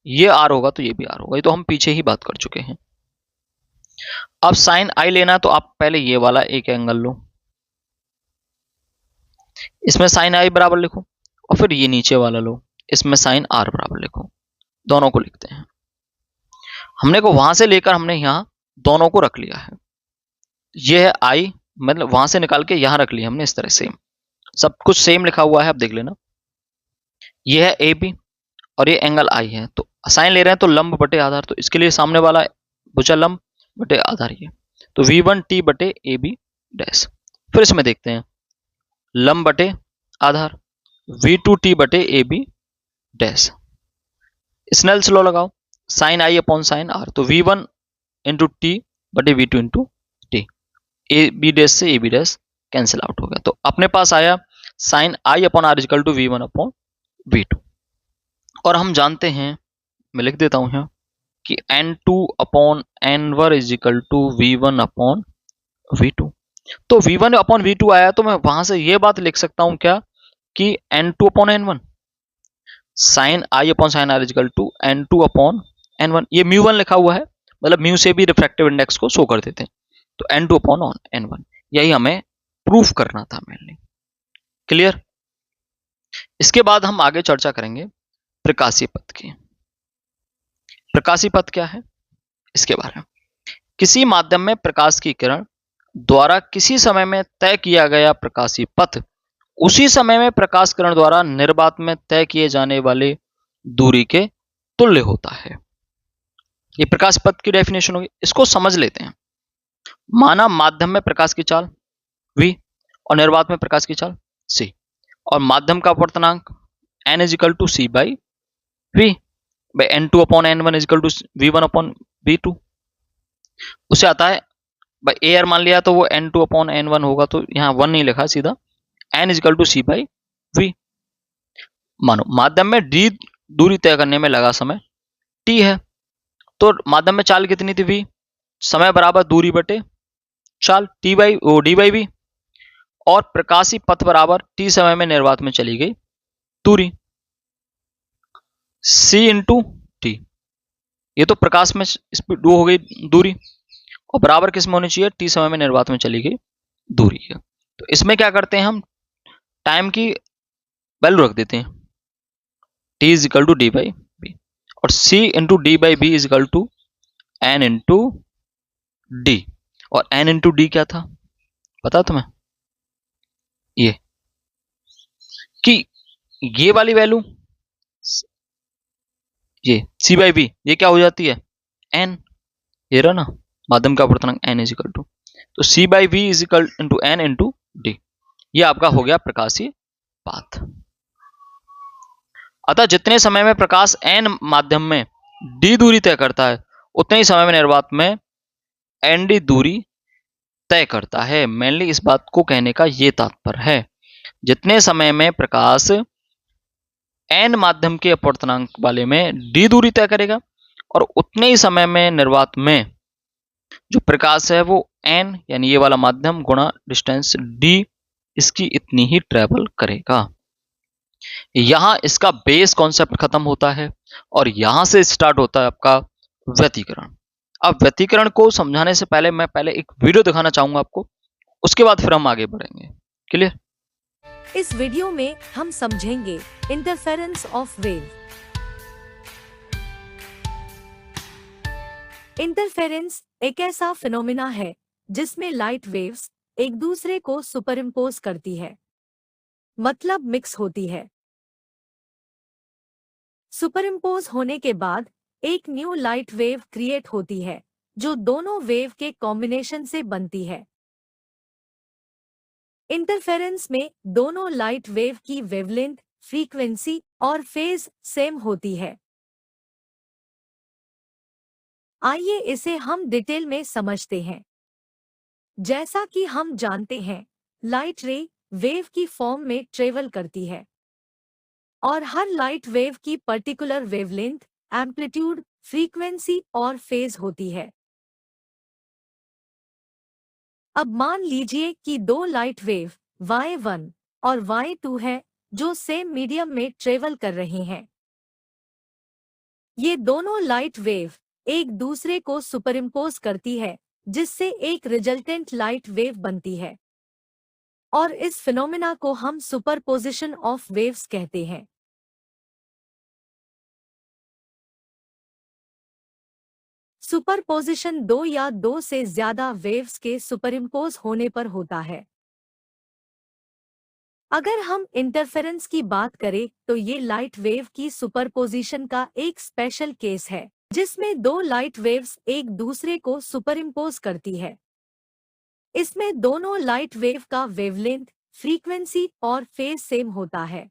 ये आर होगा तो ये भी आर होगा, ये तो हम पीछे ही बात कर चुके हैं। अब साइन आई लेना है तो आप पहले ये वाला एक एंगल लो, इसमें साइन आई बराबर लिखो, और फिर ये नीचे वाला लो, इसमें साइन आर बराबर लिखो। दोनों को लिखते हैं। हमने को वहां से लेकर हमने यहां दोनों को रख लिया है। ये है आई, मतलब वहां से निकाल के यहां रख लिया हमने, इस तरह सेम सब कुछ सेम लिखा हुआ है, आप देख लेना। ये है ए बी और ये एंगल आई है, तो साइन ले रहे हैं तो लंब बटे आधार, तो इसके लिए सामने वाला भुजा लंब बटे आधार, ये तो v1t बटे ए बी डैश। फिर इसमें देखते हैं लंब बटे आधार v2t बटे A B dash. Snell's law लगाओ, साइन आई अपॉन साइन आर, तो v1 इंटू टी बटे v2 into T, A B dash से A B dash cancel out हो गया, तो अपने पास आया sine I upon r equal to v1 upon v2। और हम जानते हैं, मैं लिख देता हूं यहां कि n2 upon n1 equal to v1 upon v2। तो v1 अपॉन v2 आया, तो मैं वहां से ये बात लिख सकता हूं क्या कि n2 upon n1, sine I upon sine R equal to n2 upon n1। ये म्यू1 लिखा हुआ है, मतलब म्यू से भी रिफ्रैक्टिव इंडेक्स को शो कर देते हैं, तो n2 अपॉन n1, यही हमें प्रूफ करना था मेनली। क्लियर? इसके बाद हम आगे चर्चा करेंगे प्रकाशीय पथ की। प्रकाशीय पथ क्या है, इसके बारे में। किसी माध्यम में प्रकाश की किरण द्वारा किसी समय में तय किया गया प्रकाशीय पथ उसी समय में प्रकाश किरण द्वारा निर्वात में तय किए जाने वाले दूरी के तुल्य होता है। ये प्रकाश पथ की डेफिनेशन होगी, इसको समझ लेते हैं। माना माध्यम में प्रकाश की चाल v और निर्वात में प्रकाश की चाल c, और माध्यम का अपवर्तनांक n equal to c by v, by n2 upon n1 equal to v1 upon v2। उसे आता है भाई एयर मान लिया, तो वो n2 अपॉन n1 होगा, तो यहाँ 1 नहीं लिखा, सीधा n equal to c by v। मानो माध्यम में d दूरी तय करने में लगा समय t है, तो माध्यम में चाल कितनी थी v, समय बराबर दूरी बटे चाल t by O d by v, और प्रकाशीय पथ बराबर t समय में निर्वात में चली गई दूरी c इंटू टी। ये तो प्रकाश में स्पीड हो गई दूरी, और बराबर किस में होनी चाहिए, t समय में निर्वात में चली गई दूरी है। तो इसमें क्या करते हैं हम, टाइम की वैल्यू रख देते हैं, t is equal to D by B, और c into D by B is equal to n into D. और n इंटू डी क्या था पता तुम्हें, ये कि ये वाली वैल्यू ये c बाई बी, ये क्या हो जाती है n, ये रहा ना माध्यम का अपवर्तनांक n इज इक्वल टू, तो c by B is equal into n into D, ये आपका हो गया प्रकाशीय पथ। अतः जितने समय में प्रकाश n माध्यम में d दूरी तय करता है, उतने ही समय में निर्वात में nd दूरी तय करता है। मेनली इस बात को कहने का ये तात्पर्य है, जितने समय में प्रकाश n माध्यम के अपवर्तनांक वाले में d दूरी तय करेगा, और उतने ही समय में निर्वात में जो प्रकाश है वो n यानी ये वाला माध्यम गुणा डिस्टेंस d, इसकी इतनी ही ट्रेवल करेगा। यहां इसका बेस कॉन्सेप्ट खत्म होता है, और यहां से स्टार्ट होता है आपका व्यतिकरण। अब व्यतिकरण को समझाने से पहले मैं एक वीडियो दिखाना चाहूंगा आपको, उसके बाद फिर हम आगे बढ़ेंगे। क्लियर? इस वीडियो में हम समझेंगे इंटरफेरेंस ऑफ वेव। इंटरफेरेंस एक ऐसा फिनोमिना है जिसमें लाइट वेव्स एक दूसरे को सुपरइम्पोज करती है, मतलब मिक्स होती है। सुपरइम्पोज होने के बाद एक न्यू लाइट वेव क्रिएट होती है, जो दोनों वेव के कॉम्बिनेशन से बनती है। इंटरफेरेंस में दोनों लाइट वेव की वेवलेंथ, फ्रीक्वेंसी और फेज सेम होती है। आइए इसे हम डिटेल में समझते हैं। जैसा कि हम जानते हैं, लाइट रे वेव की फॉर्म में ट्रेवल करती है और हर लाइट वेव की पर्टिकुलर वेवलेंथ, एम्पलीट्यूड, फ्रीक्वेंसी और फेज होती है। अब मान लीजिए कि दो लाइट वेव Y1 और Y2 है जो सेम मीडियम में ट्रेवल कर रही हैं। ये दोनों लाइट वेव एक दूसरे को सुपरइम्पोज करती है जिससे एक रिजल्टेंट लाइट वेव बनती है और इस फिनोमेना को हम सुपरपोजिशन ऑफ वेव्स कहते हैं। सुपरपोजिशन दो या दो से ज्यादा वेव्स के सुपरइम्पोज होने पर होता है। अगर हम इंटरफेरेंस की बात करें तो ये लाइट वेव की सुपरपोजिशन का एक स्पेशल केस है जिसमें दो लाइट वेव्स एक दूसरे को सुपरइम्पोज करती है। इसमें दोनों लाइट वेव का वेवलेंथ, फ्रीक्वेंसी और फेज सेम होता है।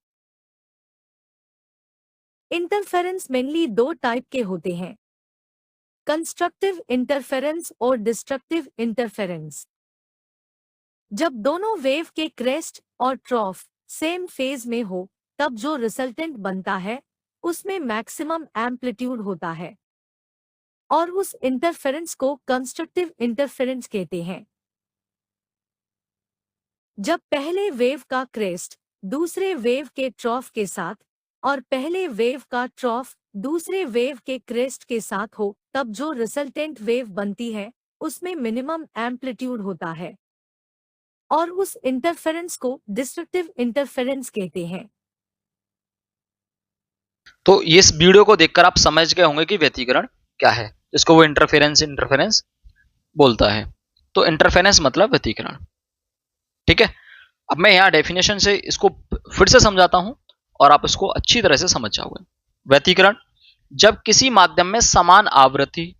इंटरफेरेंस मेनली दो टाइप के होते हैं, कंस्ट्रक्टिव इंटरफेरेंस और डिस्ट्रक्टिव इंटरफेरेंस। जब दोनों वेव के क्रेस्ट और ट्रॉफ सेम फेज में हो तब जो रिजल्टेंट बनता है उसमें मैक्सिमम एम्पलीट्यूड होता है और उस इंटरफेरेंस को कंस्ट्रक्टिव इंटरफेरेंस कहते हैं। जब पहले वेव का क्रेस्ट दूसरे वेव के ट्रॉफ के साथ और पहले वेव का ट्रॉफ दूसरे वेव के क्रेस्ट के साथ हो तब जो रिजल्टेंट वेव बनती है उसमें मिनिमम एम्पलीट्यूड होता है और उस इंटरफेरेंस को डिस्ट्रक्टिव इंटरफेरेंस कहते हैं। तो इस वीडियो को देखकर आप समझ गए होंगे कि व्यतिकरण क्या है, इसको वो इंटरफेरेंस बोलता है। तो इंटरफेरेंस मतलब व्यतिकरण। ठीक है, अब मैं यहाँ डेफिनेशन से इसको फिर से समझाता हूं और आप इसको अच्छी तरह से समझ जाओगे। व्यतिकरण, जब किसी माध्यम में समान आवृत्ति,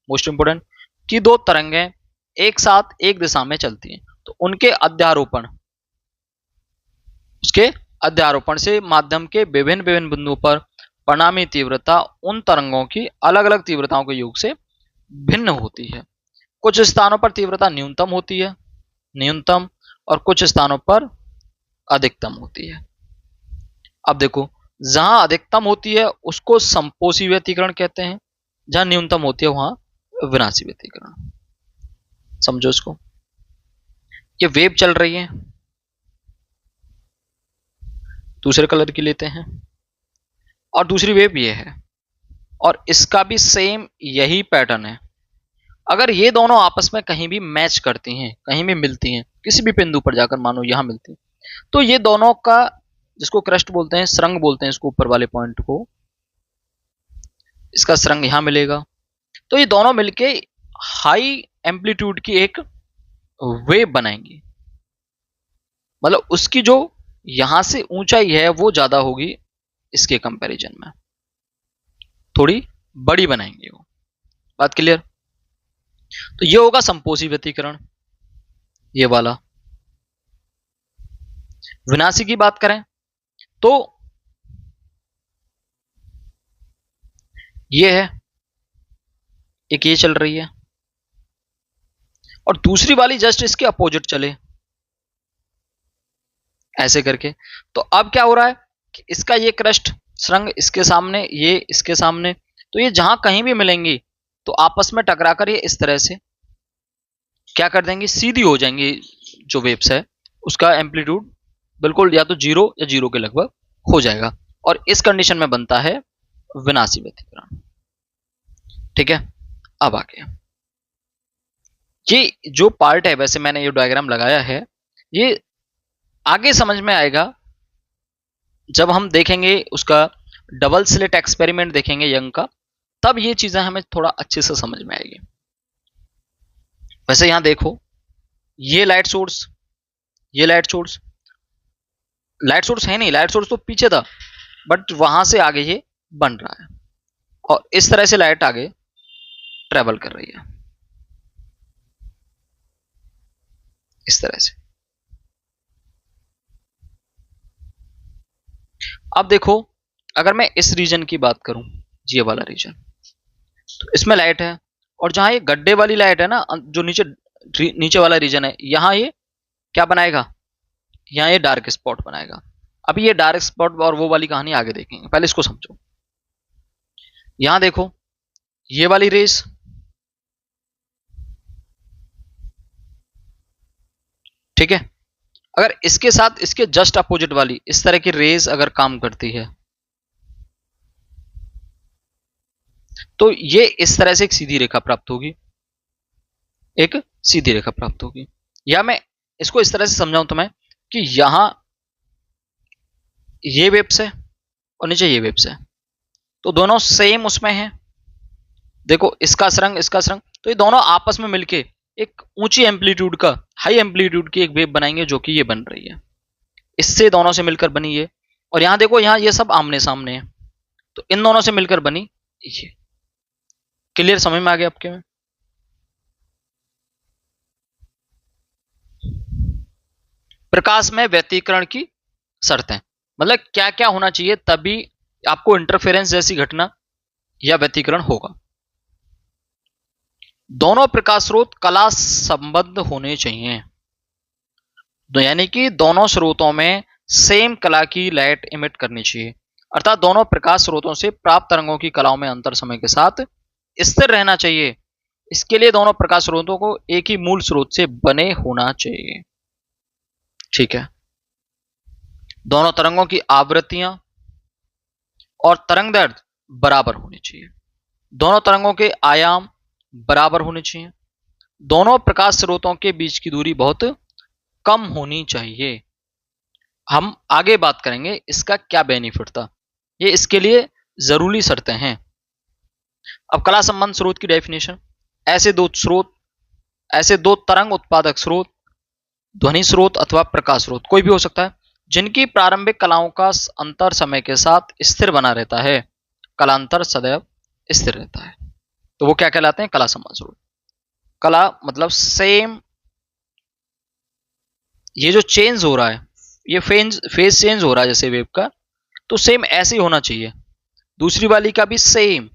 मोस्ट इंपोर्टेंट, की दो तरंगें एक साथ एक दिशा में चलती हैं तो उसके अध्यारोपण से माध्यम के विभिन्न विभिन्न बिंदुओं पर परिणामी तीव्रता उन तरंगों की अलग अलग तीव्रताओं के योग से भिन्न होती है। कुछ स्थानों पर तीव्रता न्यूनतम होती है, न्यूनतम, और कुछ स्थानों पर अधिकतम होती है। अब देखो, जहां अधिकतम होती है उसको संपोषी व्यतिकरण कहते हैं, जहां न्यूनतम होती है वहां विनाशी व्यतिकरण। समझो इसको। ये वेव चल रही है, दूसरे कलर की लेते हैं, और दूसरी वेव ये है और इसका भी सेम यही पैटर्न है। अगर ये दोनों आपस में कहीं भी मैच करती हैं, कहीं भी मिलती हैं, किसी भी बिंदु पर जाकर मानो यहां मिलती हैं, तो ये दोनों का, जिसको क्रस्ट बोलते हैं, श्रृंग बोलते हैं इसको, ऊपर वाले पॉइंट को, इसका श्रृंग यहां मिलेगा। तो ये दोनों मिलके हाई एम्पलीट्यूड की एक वेव बनाएंगी। मतलब उसकी जो यहां से ऊंचाई है वो ज्यादा होगी, इसके कंपैरिजन में थोड़ी बड़ी बनाएंगे वो। बात क्लियर? तो ये होगा संपोषी व्यतिकरण, ये वाला। विनाशी की बात करें तो ये है, एक ये चल रही है और दूसरी वाली जस्ट इसके अपोजिट चले, ऐसे करके। तो अब क्या हो रहा है कि इसका ये क्रस्ट श्रृंग इसके सामने, ये इसके सामने, तो ये जहां कहीं भी मिलेंगी तो आपस में टकराकर ये इस तरह से क्या कर देंगी, सीधी हो जाएंगी। जो वेव्स है उसका एम्पलीट्यूड बिल्कुल या तो जीरो या जीरो के लगभग हो जाएगा और इस कंडीशन में बनता है विनाशी व्यतिकरण। ठीक है, अब आगे ये जो पार्ट है, वैसे मैंने ये डायग्राम लगाया है, ये आगे समझ में आएगा जब हम देखेंगे उसका डबल स्लिट एक्सपेरिमेंट देखेंगे यंग का, तब ये चीजें हमें थोड़ा अच्छे से समझ में आएगी। वैसे यहां देखो, ये लाइट सोर्स, ये लाइट सोर्स है नहीं, लाइट सोर्स तो पीछे था, बट वहां से आगे ये बन रहा है और इस तरह से लाइट आगे ट्रेवल कर रही है, इस तरह से। अब देखो, अगर मैं इस रीजन की बात करूं, ये वाला रीजन, तो इसमें लाइट है और जहां ये गड्ढे वाली लाइट है ना, जो नीचे वाला रीजन है, यहां ये क्या बनाएगा, यहाँ ये डार्क स्पॉट बनाएगा। अभी ये डार्क स्पॉट और वो वाली कहानी आगे देखेंगे, पहले इसको समझो। यहां देखो ये वाली रेस, ठीक है, अगर इसके साथ इसके जस्ट अपोजिट वाली इस तरह की रेस अगर काम करती है तो ये इस तरह से एक सीधी रेखा प्राप्त होगी, एक सीधी रेखा प्राप्त होगी। या मैं इसको इस तरह से समझाऊं तो मैं कि यहां ये वेव्स है और नीचे ये वेव्स है, तो दोनों सेम उसमें हैं। देखो इसका सरंग इसका सरंग, तो ये दोनों आपस में मिलके एक ऊंची एम्पलीट्यूड का, हाई एम्पलीट्यूड की एक वेव बनाएंगे जो कि ये बन रही है, इससे दोनों से मिलकर बनी ये। और यहां देखो यहां ये सब आमने सामने है, तो इन दोनों से मिलकर बनी ये। क्लियर, समझ में आ गया आपके में? प्रकाश में व्यतिकरण की शर्तें, मतलब क्या क्या होना चाहिए तभी आपको इंटरफेरेंस जैसी घटना या व्यतिकरण होगा। दोनों प्रकाश स्रोत कला संबद्ध होने चाहिए, तो यानी कि दोनों स्रोतों में सेम कला की लाइट इमिट करनी चाहिए, अर्थात दोनों प्रकाश स्रोतों से प्राप्त तरंगों की कलाओं में अंतर समय के साथ स्थिर रहना चाहिए। इसके लिए दोनों प्रकाश स्रोतों को एक ही मूल स्रोत से बने होना चाहिए, ठीक है। दोनों तरंगों की आवृत्तियां और तरंग दैर्घ्य बराबर होनी चाहिए, दोनों तरंगों के आयाम बराबर होने चाहिए, दोनों प्रकाश स्रोतों के बीच की दूरी बहुत कम होनी चाहिए। हम आगे बात करेंगे इसका क्या बेनिफिट था, ये इसके लिए जरूरी शर्तें हैं। अब कला संबंध स्रोत की डेफिनेशन, ऐसे दो तरंग उत्पादक स्रोत, ध्वनि स्रोत अथवा प्रकाश स्रोत कोई भी हो सकता है, जिनकी प्रारंभिक कलाओं का अंतर समय के साथ स्थिर बना रहता है, कलांतर सदैव स्थिर रहता है, तो वो क्या कहलाते हैं? कला संबंध स्रोत। कला मतलब सेम, ये जो चेंज हो रहा है, ये फेज चेंज हो रहा है जैसे वेव का, तो सेम ऐसे ही होना चाहिए। दूसरी वाली का भी सेम,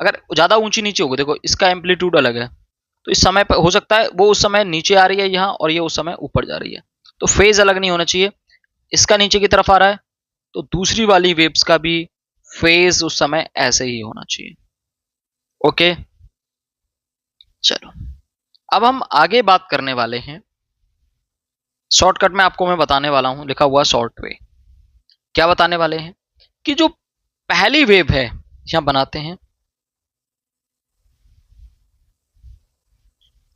अगर ज्यादा ऊंची नीचे होगी, देखो इसका एम्पलीट्यूड अलग है, तो इस समय पर हो सकता है वो उस समय नीचे आ रही है यहाँ और ये उस समय ऊपर जा रही है, तो फेज अलग नहीं होना चाहिए। इसका नीचे की तरफ आ रहा है तो दूसरी वाली वेव्स का भी फेज उस समय ऐसे ही होना चाहिए, ओके। चलो अब हम आगे बात करने वाले हैं, शॉर्टकट में आपको मैं बताने वाला हूं, लिखा हुआ शॉर्ट वे। क्या बताने वाले हैं कि जो पहली वेव है, यहां बनाते हैं,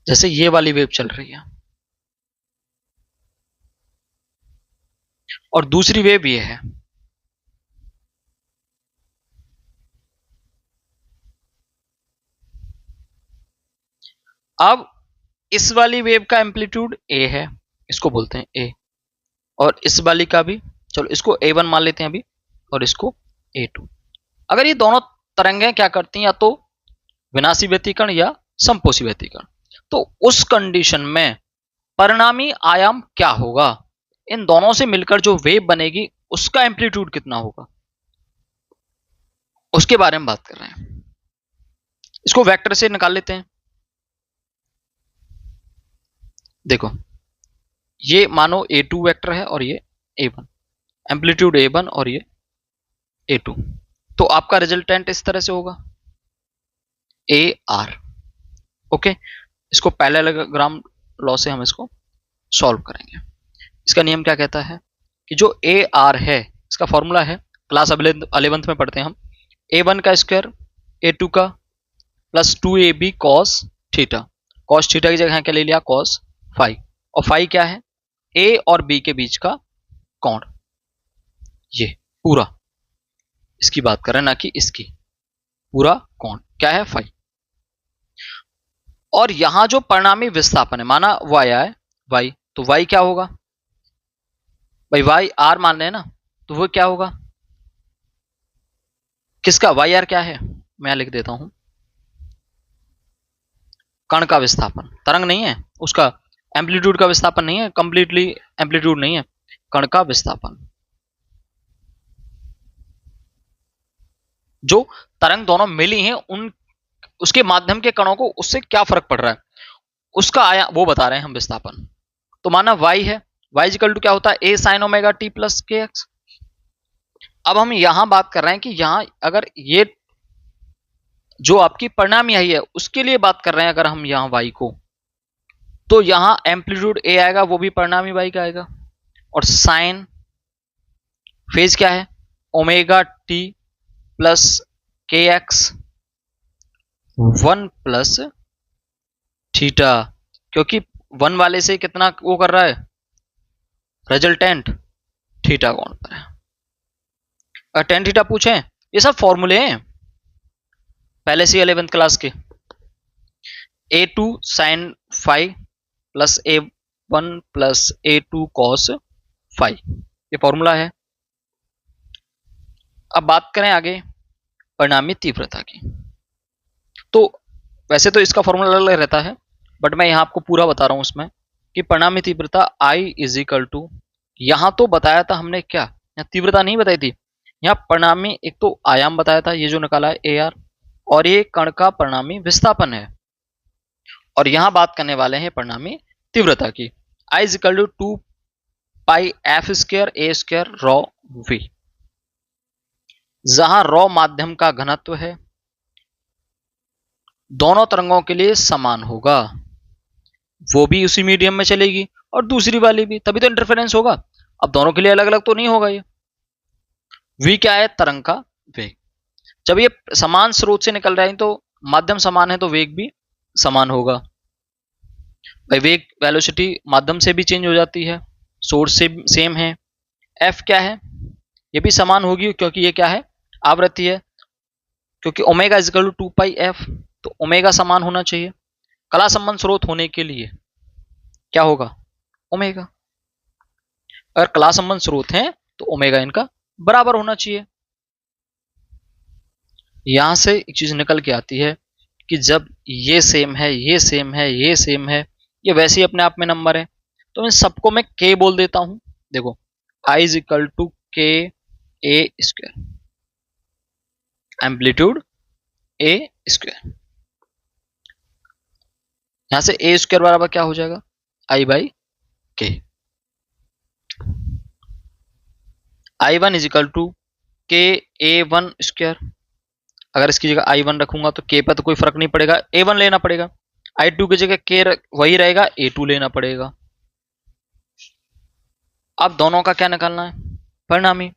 जैसे ये वाली वेव चल रही है और दूसरी वेव ये है, अब इस वाली वेव का एम्पलीट्यूड ए है, इसको बोलते हैं ए, और इस वाली का भी, चलो इसको A1 मान लेते हैं अभी, और इसको A2। अगर ये दोनों तरंगें क्या करती हैं, या तो विनाशी व्यतिकरण या संपोषी व्यतिकरण, तो उस कंडीशन में परिणामी आयाम क्या होगा, इन दोनों से मिलकर जो वेव बनेगी उसका एम्पलीट्यूड कितना होगा, उसके बारे में बात कर रहे हैं। इसको वेक्टर से निकाल लेते हैं। देखो ये मानो A2 वेक्टर है और ये A1, एम्पलीट्यूड A1 और ये A2, तो आपका रिजल्टेंट इस तरह से होगा AR, ओके। इसको पैरेललोग्राम लॉ से हम इसको सॉल्व करेंगे। इसका नियम क्या कहता है कि जो AR है, इसका फॉर्मूला है, क्लास 11th में पढ़ते हैं हम, A1 का स्क्वायर A2 का plus 2AB cos theta, cos theta की जगह क्या ले लिया, cos फाई, और फाई क्या है, A और B के बीच का कोण, ये पूरा इसकी बात कर रहे हैं, ना कि इसकी, पूरा कोण क्या है, फाई। और यहां जो परिणामी विस्थापन है, माना y आए y, तो y क्या होगा भाई, y r मान रहे हैं ना, तो वो क्या होगा, किसका y r क्या है, मैं लिख देता हूं, कण का विस्थापन, तरंग नहीं है, उसका एम्पलीट्यूड का विस्थापन नहीं है, कंप्लीटली एम्पलीट्यूड नहीं है, कण का विस्थापन। जो तरंग दोनों मिली हैं उन उसके माध्यम के कणों को उससे क्या फर्क पड़ रहा है, उसका आया वो बता रहे हैं हम विस्थापन। तो माना y है y इक्वल टू क्या होता है, a sin omega t plus K x. अब हम यहां बात कर रहे हैं कि यहां अगर ये जो आपकी परिणामी आई है उसके लिए बात कर रहे हैं, अगर हम यहां y को, तो यहां एम्पलीट्यूड a आएगा, वो भी परिणामी y का आएगा, और साइन फेज क्या है, omega t plus K x 1 plus theta, क्योंकि 1 वाले से कितना वो कर रहा है, रिजल्टेंट थीटा कौन पर है। अगर टेन थीटा पूछे, ये सब फॉर्मूले हैं पहले से 11th क्लास के, a2 sine five plus a1 plus a2 cos five, ये फॉर्मूला है। अब बात करें आगे परिणामी तीव्रता की, तो वैसे तो इसका फॉर्मूला अलग रहता है, बट मैं यहां आपको पूरा बता रहा हूं उसमें कि परिणामी तीव्रता I इज इक्वल टू, यहां तो बताया था हमने क्या, यहाँ तीव्रता नहीं बताई थी, यहाँ परिणामी एक तो आयाम बताया था, ये जो निकाला है AR, और ये कण का परिणामी विस्थापन है, और यहां बात करने वाले हैं परिणामी तीव्रता की। I is equal to 2 pi F square A square rho V, जहां रॉ माध्यम का घनत्व है, दोनों तरंगों के लिए समान होगा, वो भी उसी मीडियम में चलेगी और दूसरी वाली भी, तभी तो इंटरफेरेंस होगा। अब दोनों के लिए अलग अलग तो नहीं होगा ये। v क्या है, तरंग का वेग, जब ये समान स्रोत से निकल रहा है तो माध्यम समान है तो वेग भी समान होगा। भाई वेग वेलोसिटी माध्यम से भी चेंज हो जाती है, सोर्स से सेम है। f क्या है, ये भी समान होगी क्योंकि ये क्या है, आवृत्ति है, क्योंकि omega is equal to 2 pi F, तो ओमेगा समान होना चाहिए। कला संबंध स्रोत होने के लिए क्या होगा, ओमेगा, अगर कला संबंध स्रोत हैं तो ओमेगा इनका बराबर होना चाहिए। यहां से एक चीज निकल के आती है कि जब ये सेम है, ये सेम है, ये सेम है, ये वैसे ही अपने आप में नंबर है, तो इन सबको मैं k बोल देता हूं। देखो I इज इक्वल टू के ए स्क्वायर, एम्पलीट्यूड ए स्क्वायर, यहां से ए स्क्वायर बराबर क्या हो जाएगा, I बाई के। I1 इज इक्वल टू के A1 स्क्वायर, अगर इसकी जगह I1 रखूंगा तो k पर तो कोई फर्क नहीं पड़ेगा, A1 लेना पड़ेगा, I2 की जगह k वही रहेगा, A2 लेना पड़ेगा। अब दोनों का क्या निकालना है, परिणामी।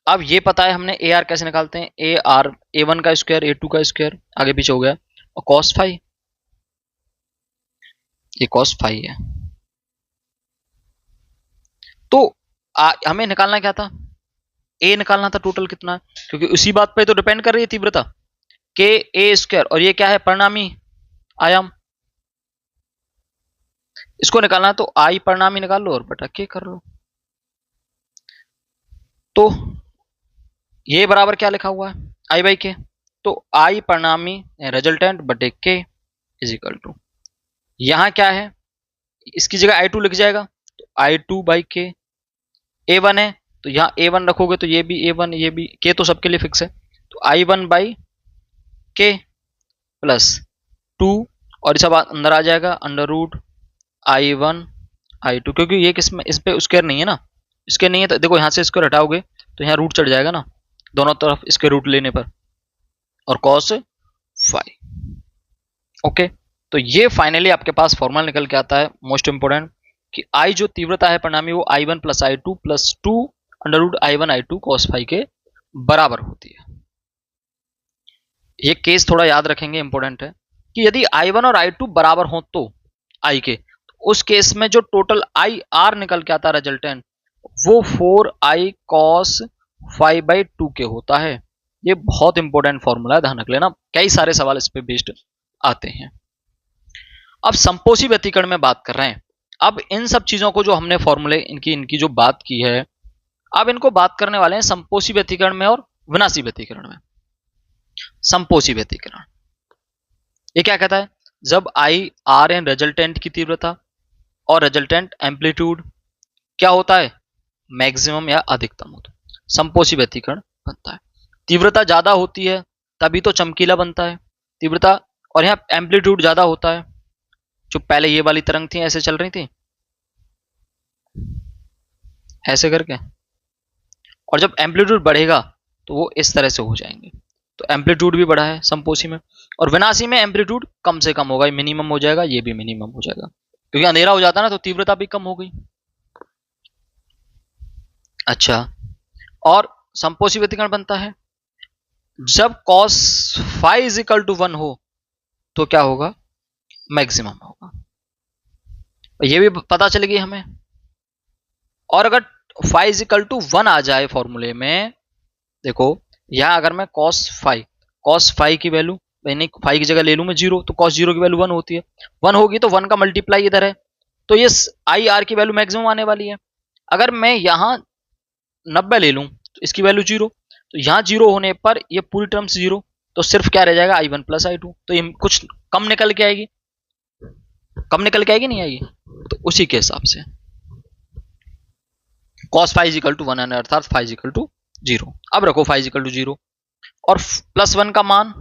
अब ये पता है हमने AR कैसे निकालते हैं, AR A1 का स्क्वायर A2 का स्क्वायर, आगे पीछे हो गया, और cos फाइव, ये cos फाइव है। तो हमें निकालना क्या था, A निकालना था टोटल कितना है, क्योंकि उसी बात पे तो डिपेंड कर रही है तीव्रता, के ए स्क्वायर, और ये क्या है, परिणामी आयाम, इसको निकालना है तो I परिणामी निकाल लो और बटा के कर लो। तो ये बराबर क्या लिखा हुआ है, I बाई के, तो I परिणामी रिजल्टेंट बटे के इज इक्वल टू, यहां क्या है, इसकी जगह I2 लिख जाएगा, तो I2 बाई के, A1 है तो यहां A1 रखोगे तो ये भी A1, ये भी, के तो सबके लिए फिक्स है, तो I1 बाई के प्लस 2, और सब अंदर आ जाएगा, अंडर रूट I1 I2, क्योंकि ये किसमें, इस पे स्क्वायर नहीं है ना, स्क्वायर नहीं है तो देखो यहां से स्क्वायर हटाओगे तो यहाँ रूट चढ़ जाएगा ना दोनों तरफ इसके रूट लेने पर, और cos फाइव। ओके, तो ये फाइनली आपके पास फॉर्मूला निकल के आता है मोस्ट इंपोर्टेंट, कि I जो तीव्रता है परिणामी वो I1 plus I2 plus 2 under root I1 I2 cos five के बराबर होती है। ये केस थोड़ा याद रखेंगे, इंपोर्टेंट है कि यदि I1 और I2 बराबर हो तो I के, तो उस केस में जो टोटल IR निकल के आता है रिजल्टेंट, वो 4I cos 5/2 के होता है। ये बहुत इंपॉर्टेंट फॉर्मूला है, ध्यान रख लेना, कई सारे सवाल इस पे बेस्ड आते हैं। अब संपोषी व्यतिकरण में बात कर रहे हैं। अब इन सब चीजों को जो हमने फॉर्मूले इनकी जो बात की है, अब इनको बात करने वाले हैं संपोषी व्यतिकरण में और विनाशी व्यतिकरण में। संपोषी व्यतिकरण ये क्या कहता है, जब IR एन रिजल्टेंट की तीव्रता और रिजल्टेंट एम्पलीट्यूड क्या होता है, मैक्सिमम या अधिकतम होता है, संपोषी व्यतिकरण बनता है। तीव्रता ज्यादा होती है तभी तो चमकीला बनता है तीव्रता, और यहाँ एम्पलीट्यूड ज्यादा होता है, जो पहले ये वाली तरंग थी ऐसे चल रही थी, ऐसे करके, और जब एम्पलीट्यूड बढ़ेगा तो वो इस तरह से हो जाएंगे। तो एम्पलीट्यूड भी बढ़ा है संपोसी में, और विनाशी में एम्पलीट्यूड कम से कम होगा, मिनिमम हो जाएगा, ये भी मिनिमम हो जाएगा, क्योंकि अंधेरा हो जाता है ना तो तीव्रता भी कम हो गई। अच्छा, और संपोषी व्यतिकरण बनता है जब cos phi is equal to 1 हो तो क्या होगा, मैक्सिमम होगा। ये भी पता चलेगी हमें। और अगर फाइ इज इक्वल टू 1 आ जाए फॉर्मूले में, देखो यहां अगर मैं cos फाइ की वैल्यू, यानी फाइ की जगह ले लूं मैं 0, तो cos 0 की वैल्यू 1 होती है। 1 होगी तो 1 का मल्टीप्लाई इधर है, तो ये आई आर की वैल्यू मैक्सिमम आने वाली है। अगर मैं यहां 90 ले लूं तो इसकी वैल्यू 0, तो यहां 0 होने पर ये पूरी टर्म 0, तो सिर्फ क्या रह जाएगा i1 प्लस i2, तो ये कुछ कम निकल के आएगी, नहीं आएगी। तो उसी के हिसाब से cos phi is equal to 1 अर्थात फाइ इज इक्वल टू 0। अब रखो फाइ इज इक्वल टू 0 और प्लस 1 का मान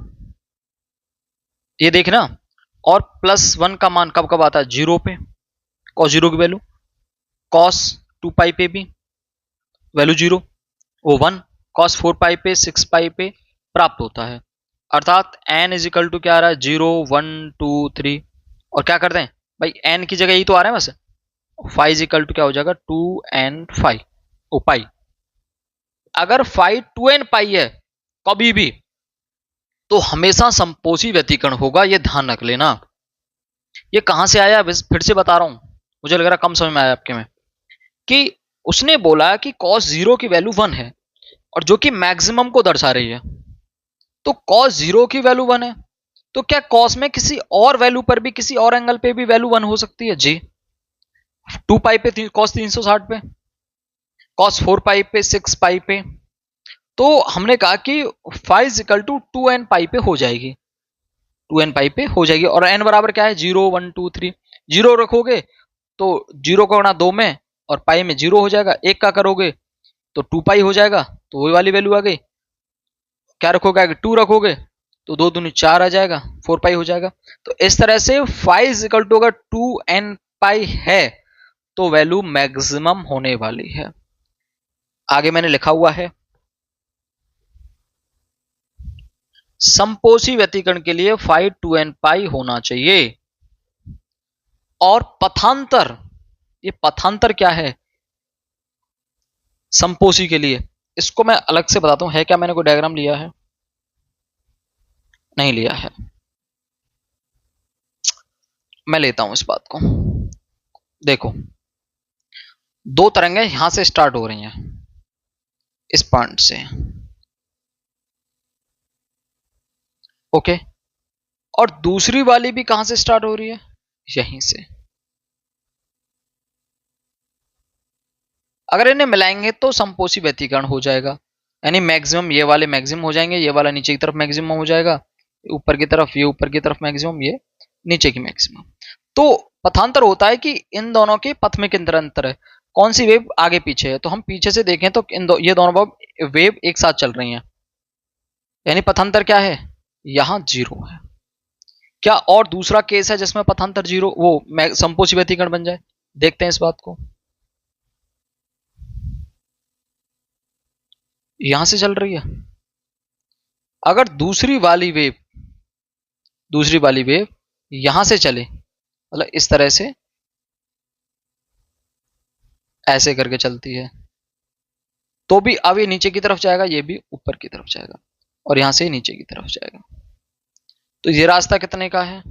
ये देखना, और प्लस 1 का मान कब कब आता है, 0 पे, cos 0 की वैल्यू, cos 2 पाई पे भी वैल्यू 0, वो 1, cos 4 पाई पे 6 पाई पे प्राप्त होता है। अर्थात n इज इक्वल टू क्या आ रहा है, 0 1 2 3, और क्या करते हैं भाई n की जगह यही तो आ रहा है बस, फाइ इज इक्वल टू क्या हो जाएगा 2n फाइ ओ पाई। अगर फाइ 2n पाई है कभी भी, तो हमेशा संपोषी व्यतिकरण होगा, ये ध्यान रख लेना। ये कहां से आया, फिर से बता रहा हूं, मुझे लग रहा कम समझ में आया आपके में, कि उसने बोला कि cos 0 की वैल्यू 1 है और जो कि मैक्सिमम को दर्शा रही है, तो cos 0 की वैल्यू 1 है, तो क्या cos में किसी और वैल्यू पर भी, किसी और एंगल पे भी वैल्यू 1 हो सकती है जी। 2 पाई पे cos 360 पे, cos 4 पाई पे 6 पाई पे, तो हमने कहा कि phi is equal to 2n pi पे हो जाएगी, 2n पाई पे हो जाएगी। और n बराबर क्या है, 0 1 2 3, 0 रखोगे तो 0 को गुणा 2 में और पाई में 0 हो जाएगा, 1 का करोगे तो 2 पाई हो जाएगा, तो वही वाली वैल्यू आ गई। क्या रखोगे, 2 रखोगे तो 2 दूनी 4 आ जाएगा, 4 पाई हो जाएगा। तो इस तरह से फाइ इज इक्वल टू अगर 2n पाई है तो वैल्यू मैक्सिमम होने वाली है। आगे मैंने लिखा हुआ है, संपोषी व्यतिकरण के लिए फाइ 2n पाई होना चाहिए। और पथांतर, ये पथांतर क्या है संपोषी के लिए, इसको मैं अलग से बताता हूं। है क्या, मैंने कोई डायग्राम लिया है, नहीं लिया है, मैं लेता हूं इस बात को। देखो दो तरंगें यहां से स्टार्ट हो रही हैं, इस पॉइंट से, ओके, और दूसरी वाली भी कहां से स्टार्ट हो रही है, यहीं से। अगर इन्हें मिलाएंगे तो संपोषी व्यतिकरण हो जाएगा, यानी मैक्सिमम ये वाले मैक्सिमम हो जाएंगे, ये वाला नीचे की तरफ मैक्सिमम हो जाएगा, ऊपर की तरफ, ये ऊपर की तरफ मैक्सिमम, ये नीचे की मैक्सिमम। तो पथांतर होता है कि इन दोनों के पथ में कितना अंतर है, कौन सी वेव आगे पीछे है। तो हम पीछे से देखें तो ये दोनों वेव एक साथ चल रही हैं, यानी पथांतर क्या है, यहां 0 है। क्या और दूसरा केस है जिसमें पथांतर 0 वो संपोषी व्यतिकरण बन जाए, देखते हैं इस बात को। यहां से चल रही है, अगर दूसरी वाली वेव यहां से चले, मतलब इस तरह से ऐसे करके चलती है, तो भी अब ये नीचे की तरफ जाएगा, ये भी ऊपर की तरफ जाएगा, और यहां से नीचे की तरफ जाएगा। तो ये रास्ता कितने का है,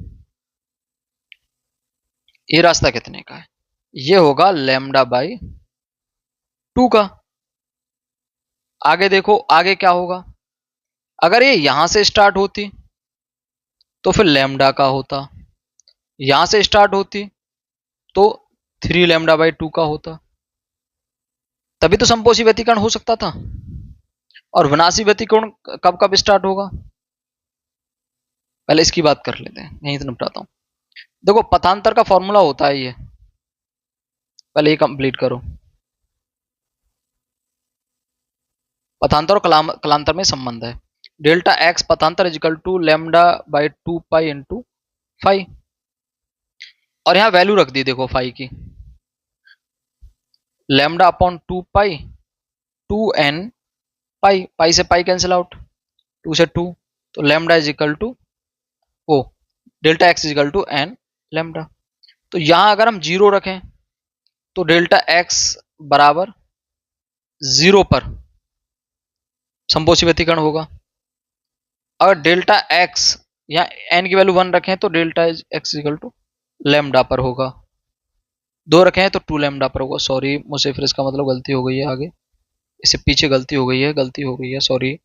ये रास्ता कितने का है, ये होगा λ/2 का। आगे देखो, आगे क्या होगा, अगर ये यहां से स्टार्ट होती तो फिर लैम्डा का होता, यहां से स्टार्ट होती तो 3λ/2 का होता, तभी तो संपोषी व्यतिकरण हो सकता था। और विनाशी व्यतिकरण कब कब स्टार्ट होगा, पहले इसकी बात कर लेते हैं, यहीं से निपटाता हूं। देखो पथांतर का फॉर्मूला होता है ये, पहले ये कंप्लीट करो। पथांतर और कलांतर में संबंध है, डेल्टा एक्स पथांतर is equal to λ/2 pi into phi, और यहां वैल्यू रख दी देखो फाइ की, लैम्डा अपॉन 2 पाई 2n पाई, पाई से पाई कैंसिल आउट, 2 से 2, तो लैम्डा इज इक्वल टू वो delta x is equal to n lambda. तो यहां अगर हम 0 रखें तो डेल्टा एक्स बराबर 0 पर संपोषी व्यतिकरण होगा। अगर डेल्टा एक्स या एन की वैल्यू 1 रखें तो delta x equal to lambda पर होगा, 2 रखें तो 2 लैम्डा पर होगा। सॉरी मुझसे फिर इसका मतलब गलती हो गई है, आगे इससे पीछे गलती हो गई है सॉरी।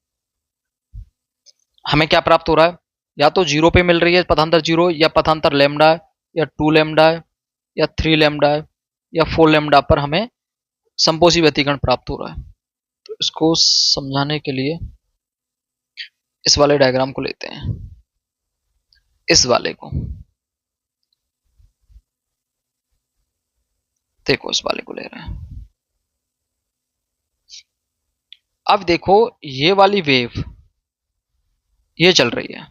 हमें क्या प्राप्त हो रहा है, या तो 0 पे मिल रही है पथांतर 0, या पथांतर लैम्डा है, या 2 लैम्डा है, या 3 लैम्डा है, या 4 लैम्डा पर हमें संपोषी व्यतिकरण प्राप्त हो रहा है। तो इसको समझाने के लिए इस वाले डायग्राम को लेते हैं, इस वाले को देखो, इस वाले को ले रहे हैं। अब देखो ये वाली वेव ये चल रही है,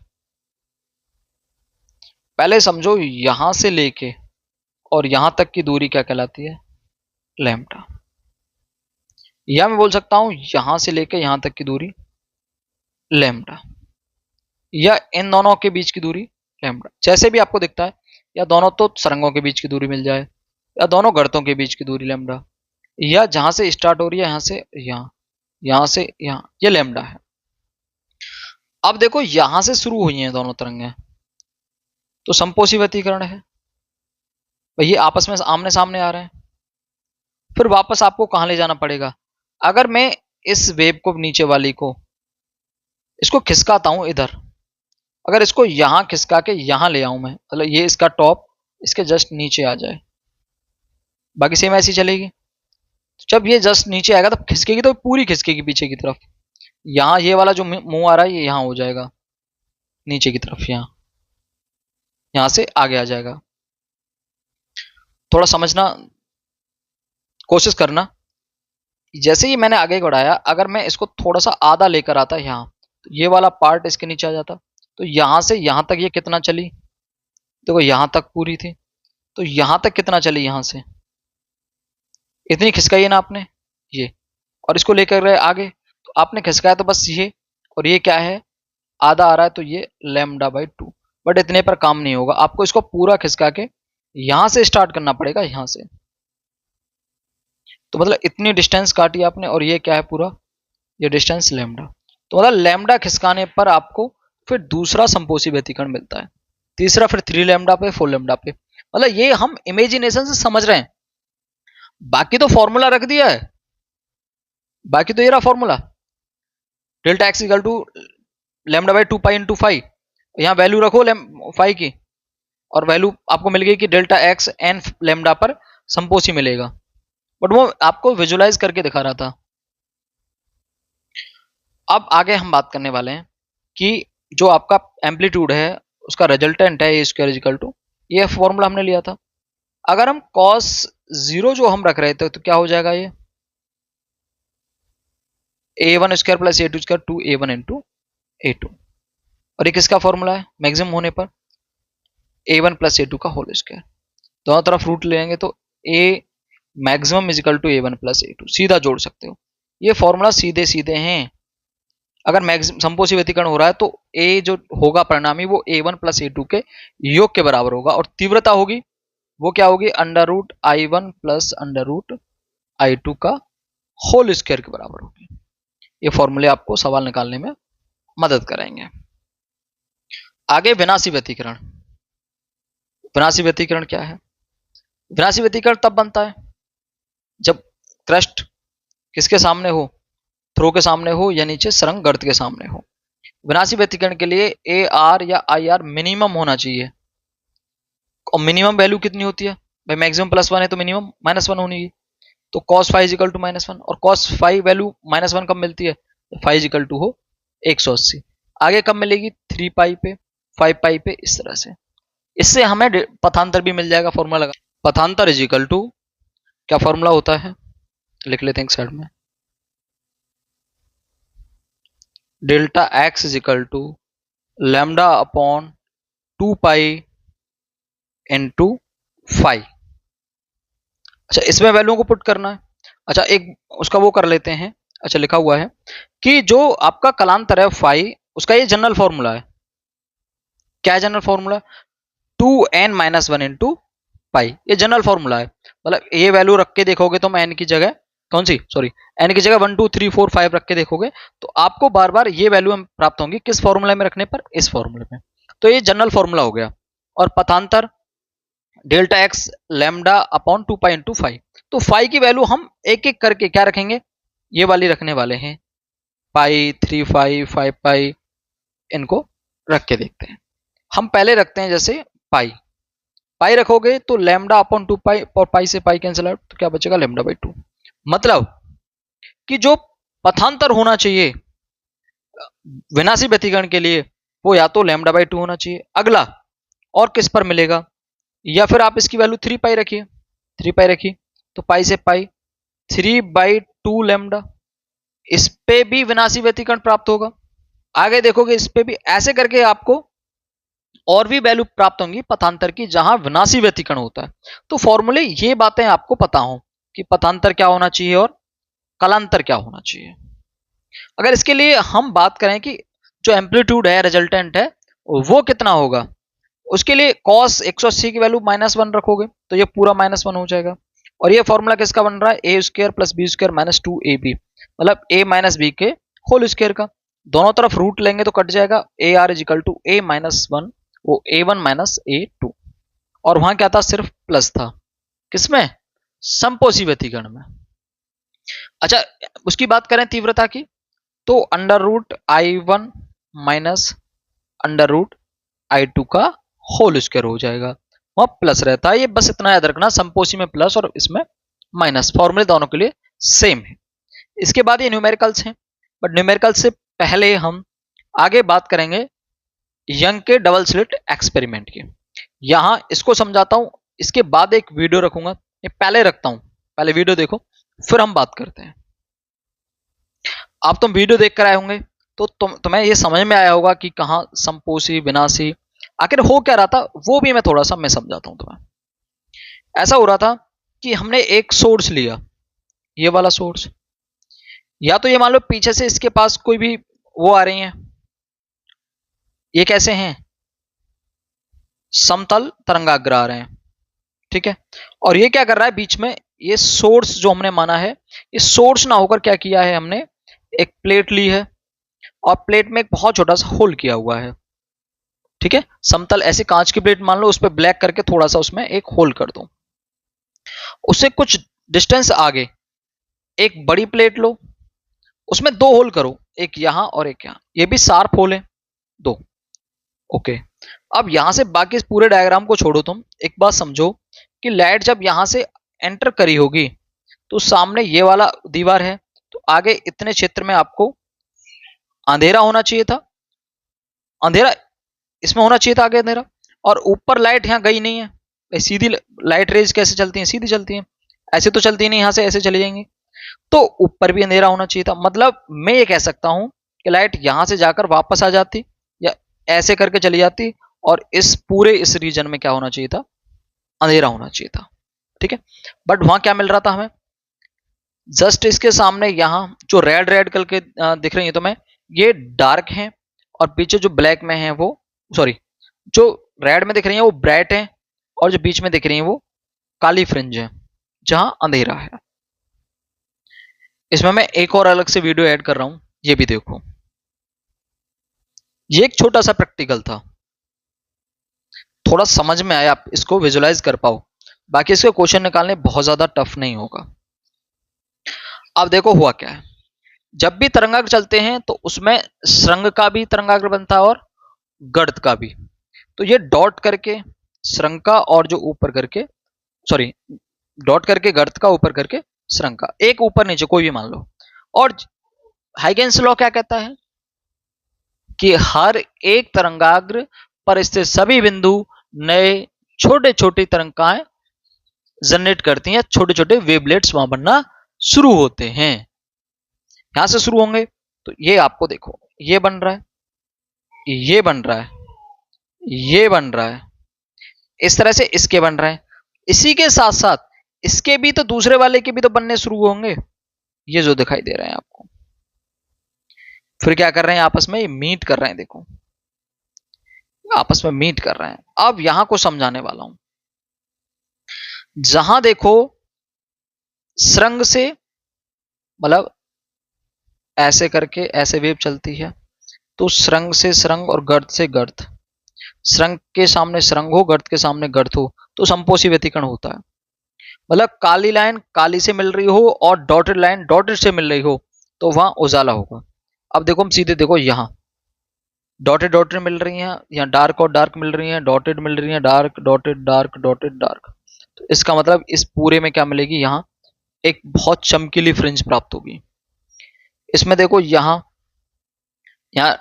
पहले समझो यहां से लेके और यहां तक की दूरी क्या कहलाती है, लैम्डा। या मैं बोल सकता हूं यहां से लेके यहां तक की दूरी लैम्डा, या इन दोनों के बीच की दूरी लैम्डा, जैसे भी आपको दिखता है, या दोनों तो सरंगों के बीच की दूरी मिल जाए, या दोनों गर्तों के बीच की दूरी लैम्डा, या जहां से स्टार्ट हो रही है यहां से यहां, यहां से यहां, ये लैम्डा है। अब देखो यहां से शुरू हुई हैं दोनों तरंगें, तो संपोषी व्यतिकरण है, ये आपस में आमने सामने आ रहे हैं। फिर वापस आपको कहां ले जाना पड़ेगा, अगर मैं इस वेव को नीचे वाली को इसको खिसकाता हूं इधर, अगर इसको यहां खिसका के यहां ले आऊं मैं, मतलब ये इसका टॉप इसके जस्ट नीचे आ जाए, बाकी सेम ऐसी चलेगी। जब ये जस्ट नीचे आएगा तब खिसकेगी तो पूरी खिसकेगी पीछे की तरफ, यहां ये वाला जो मुंह आ रहा है ये यहां हो जाएगा नीचे की तरफ, यहां से आगे आ जाएगा। थोड़ा समझना कोशिश करना, जैसे ही मैंने आगे बढ़ाया अगर मैं इसको थोड़ा सा आधा लेकर आता यहाँ, तो ये वाला पार्ट इसके नीचे आ जाता, तो यहां से यहां तक ये कितना चली, देखो यहां तक पूरी थी, तो यहां तक कितना चली, यहां से इतनी खिसकाई है ना आपने ये, और इसको लेकर गए आगे, तो आपने खिसकाया तो बस ये, और ये क्या है आधा आ रहा है, तो ये लैम्डा बाई 2। बट इतने पर काम नहीं होगा, आपको इसको पूरा खिसका के यहां से स्टार्ट करना पड़ेगा, यहां से। तो मतलब इतनी डिस्टेंस काटी आपने, और ये क्या है पूरा, ये डिस्टेंस लैम्डा। तो मतलब लैम्डा खिसकाने पर आपको फिर दूसरा संपोषी व्यतिकरण मिलता है, तीसरा फिर 3 लैम्डा पे 4 लैम्डा पे। मतलब ये हम इमेजिनेशन से समझ रहे हैं, बाकी तो फॉर्मूला रख दिया है, बाकी तो ये रहा formula, delta x equal to lambda by 2 pi into 5, यहाँ वैल्यू रखो 5 की, और वैल्यू आपको मिल गई कि डेल्टा एक्स एन लैम्डा पर संपोषी मिलेगा, बट वो आपको विजुलाइज करके दिखा रहा था। अब आगे हम बात करने वाले हैं कि जो आपका एम्पलीट्यूड है उसका रिजल्टेंट है ए स्क्वायर इक्वल टू, ये फॉर्मूला हमने लिया था। अगर हम cos 0 जो हम रख रहे थे तो क्या हो जाएगा, ये a1 square plus a2 square 2a1 into a2, और ये किसका फॉर्मूला है, मैक्सिमम होने पर a1 प्लस a2 का होल स्क्वायर, दोनों तरफ रूट लेंगे तो a maximum is equal to a1 plus a2, सीधा जोड़ सकते हो, ये फॉर्मूला सीधे सीधे हैं। अगर मैक्सिमम संपोषी व्यतिकरण हो रहा है तो a जो होगा परिणामी वो a1 प्लस a2 के योग के बराबर होगा, और तीव्रता होगी वो क्या होगी, under root i1 plus under root i2 का होल स्क्वायर के बराबर होगी। ये फॉर्मूले आपको सवाल निकालने में मदद करेंगे। आगे विनाशी व्यतिकरण, विनाशी व्यतिकरण क्या है, विनाशी व्यतिकरण तब बनता है जब क्रस्ट किसके सामने हो, थ्रो के सामने हो, या नीचे सरंग गर्त के सामने हो। विनाशी व्यतिकरण के लिए ए आर या आई आर मिनिमम होना चाहिए, और मिनिमम वैल्यू कितनी होती है भाई, मैक्सिमम +1 है तो मिनिमम -1 होनी है, तो cos फाइव इजिकल टू -1, और cos 5 वैल्यू -1 कब मिलती है, 5 इजिकल टू हो 180, आगे कब मिलेगी 3 पाई पे 5 पाई पे, इस तरह से। इससे हमें पथांतर भी मिल जाएगा, फॉर्मूला लगा, पथांतर इजिकल टू क्या फॉर्मूला होता है, लिख लेते हैं एक साइड में, delta x is equal to lambda upon 2 pi into 5। अच्छा इसमें वैल्यू को पुट करना है, अच्छा एक उसका वो कर लेते हैं। अच्छा लिखा हुआ है कि जो आपका कलांतर है फाई, उसका ये जनरल फॉर्मूला है। क्या है general formula? 2n-1 into pi, ये जनरल फॉर्मूला है। मतलब ये वैल्यू रख के देखोगे तुम n की जगह, कौन सी, सॉरी, n की जगह 1 2 3 4 5 रख के देखोगे तो आपको बार बार ये वैल्यू प्राप्त होंगी। किस फॉर्मूले में रखने पर? इस फॉर्मूले में। तो ये जनरल फॉर्मूला हो गया। और पथांतर delta X lambda upon 2 pi into five. तो फाइव की वैल्यू हम एक एक करके क्या रखेंगे, ये वाली रखने वाले हैं, पाई, 3 पाई, 5 पाई, इनको रख के देखते हैं। हम पहले रखते हैं जैसे पाई, पाई रखोगे तो लैम्डा अपॉन 2 पाई, और पाई से पाई कैंसिल आउट, तो क्या बचेगा, लैम्डा बाई 2। मतलब कि जो पथांतर होना चाहिए विनाशी व्यतिकरण के लिए वो या तो लैम्डा बाई 2 होना चाहिए। अगला और किस पर मिलेगा, या फिर आप इसकी वैल्यू 3 पाई रखिए, 3 पाई रखिए तो पाई से पाई 3/2 लैम्डा, इस पे भी विनाशी व्यतिकरण प्राप्त होगा। आगे देखोगे इस पे भी, ऐसे करके आपको और भी वैल्यू प्राप्त होंगी पथांतर की जहां विनाशी व्यतिकरण होता है। तो फॉर्मूले ये बातें आपको पता हो कि पथांतर क्या होना चाहिए और कलांतर क्या होना चाहिए। अगर इसके लिए हम बात करें कि जो एम्पलीट्यूड है रिजल्टेंट है वो कितना होगा, उसके लिए cos 180 की वैल्यू -1 रखोगे तो ये पूरा -1 हो जाएगा। और ये फॉर्मूला किसका बन रहा है, A square plus B square minus 2ab, मतलब a माइनस बी के होल स्क्र का। दोनों तरफ रूट लेंगे तो कट जाएगा, A R is equal to a minus 1 वो a1 माइनस a2। और वहां क्या था, सिर्फ प्लस था, किसमें, समपोषी व्यतिकरण में। अच्छा उसकी बात करें तीव्रता की, तो under root i1 minus under root i2 का होल स्क्वायर हो जाएगा, वहां प्लस रहता है। ये बस इतना याद रखना, संपोषी में प्लस और इसमें माइनस, फॉर्मूले दोनों के लिए सेम है। इसके बाद ये न्यूमेरिकल्स हैं, बट न्यूमेरिकल्स से पहले हम आगे बात करेंगे यंग के डबल स्लिट एक्सपेरिमेंट की। यहां इसको समझाता हूं, इसके बाद एक वीडियो रखूंगा, ये पहले रखता हूं, पहले वीडियो देखो फिर हम बात करते हैं। आप तुम वीडियो देख कर आए होंगे तो तुम्हें ये समझ में आया होगा कि कहां संपोषी विनाशी आखिर हो क्या रहा था, वो भी मैं थोड़ा सा मैं समझाता हूं तुम्हें। ऐसा हो रहा था कि हमने एक सोर्स लिया, ये वाला सोर्स, या तो ये मान लो पीछे से इसके पास कोई भी वो आ रही है, ये कैसे हैं, समतल तरंगाग्र आ रहे हैं, ठीक है। और ये क्या कर रहा है बीच में, ये सोर्स जो हमने माना है, ये सोर्स ना होकर क्या किया है हमने, एक प्लेट ली है और प्लेट में एक बहुत छोटा सा होल किया हुआ है, ठीक है। समतल ऐसे कांच की प्लेट मान लो, उस पर ब्लैक करके थोड़ा सा उसमें एक होल कर दो। उससे कुछ डिस्टेंस आगे एक बड़ी प्लेट लो, उसमें 2 होल करो, एक यहां और एक यहां, ये भी शार्प होल है 2, ओके। अब यहां से बाकी इस पूरे डायग्राम को छोड़ो, तुम एक बात समझो कि लाइट जब यहां से एंटर करी होगी तो सामने ये वाला दीवार है, तो आगे इतने क्षेत्र में आपको अंधेरा होना चाहिए था, अंधेरा इसमें होना चाहिए था आगे अंधेरा। और ऊपर लाइट यहाँ गई नहीं है, सीधी लाइट रेज कैसे चलती हैं, सीधी चलती हैं, ऐसे तो चलती नहीं, यहां से ऐसे चली जाएंगी, तो ऊपर भी अंधेरा होना चाहिए था। मतलब मैं ये कह सकता हूं कि लाइट यहां से जाकर वापस आ जाती या ऐसे करके चली जाती, और इस पूरे इस रीजन में क्या होना चाहिए था, अंधेरा होना चाहिए था, ठीक है। बट वहां क्या मिल रहा था हमें, जस्ट इसके सामने यहां जो रेड रेड कलर के दिख रही है तुम्हें, ये डार्क हैं, और पीछे जो ब्लैक में है वो, सॉरी, जो रेड में दिख रही है वो ब्राइट है, और जो बीच में दिख रही है वो काली फ्रिंज है जहां अंधेरा है। इसमें मैं एक और अलग से वीडियो ऐड कर रहा हूं, ये भी देखो। ये एक छोटा सा प्रैक्टिकल था, थोड़ा समझ में आया, आप इसको विजुलाइज कर पाओ, बाकी इसके क्वेश्चन निकालने बहुत ज्यादा टफ नहीं होगा। अब देखो हुआ क्या है, जब भी तरंगाग्र चलते हैं तो उसमें श्रृंग का भी तरंगाग्र बनता है और गर्त का भी। तो ये डॉट करके श्रृंग का, और जो ऊपर करके, सॉरी, डॉट करके गर्त का, ऊपर करके श्रृंग का, एक ऊपर नीचे कोई भी मान लो। और हाइगेंस लॉ क्या कहता है कि हर एक तरंगाग्र पर स्थित सभी बिंदु नए छोटे छोटे तरंगाएं जनरेट करती हैं, छोटे छोटे वेवलेट्स वहां बनना शुरू होते हैं। यहां से शुरू होंगे तो ये आपको देखो, ये बन रहा है, ये बन रहा है, ये बन रहा है, इस तरह से इसके बन रहे हैं। इसी के साथ साथ इसके भी तो दूसरे वाले के भी तो बनने शुरू होंगे, ये जो दिखाई दे रहे हैं आपको। फिर क्या कर रहे हैं, आपस में मीट कर रहे हैं, देखो आपस में मीट कर रहे हैं। अब यहां को समझाने वाला हूं। जहां देखो सुरंग से, मतलब ऐसे करके ऐसे वेव चलती है, तो सुरंग से सुरंग और गर्त से गर्त, सुरंग के सामने सुरंग हो, गर्त के सामने गर्त हो, तो संपोषी व्यतिकरण होता है। मतलब काली लाइन काली से मिल रही हो और डॉटेड लाइन डॉटेड से मिल रही हो, तो वहां उजाला होगा। अब देखो हम सीधे देखो, यहां डॉटेड डॉटेड मिल रही हैं, यहाँ डार्क और डार्क मिल रही हैं, डॉटेड मिल रही हैं, dark dotted dark dotted dark. तो इसका मतलब इस पूरे में क्या मिलेगी, यहाँ एक बहुत चमकीली फ्रिंज प्राप्त होगी। इसमें देखो यहाँ यहाँ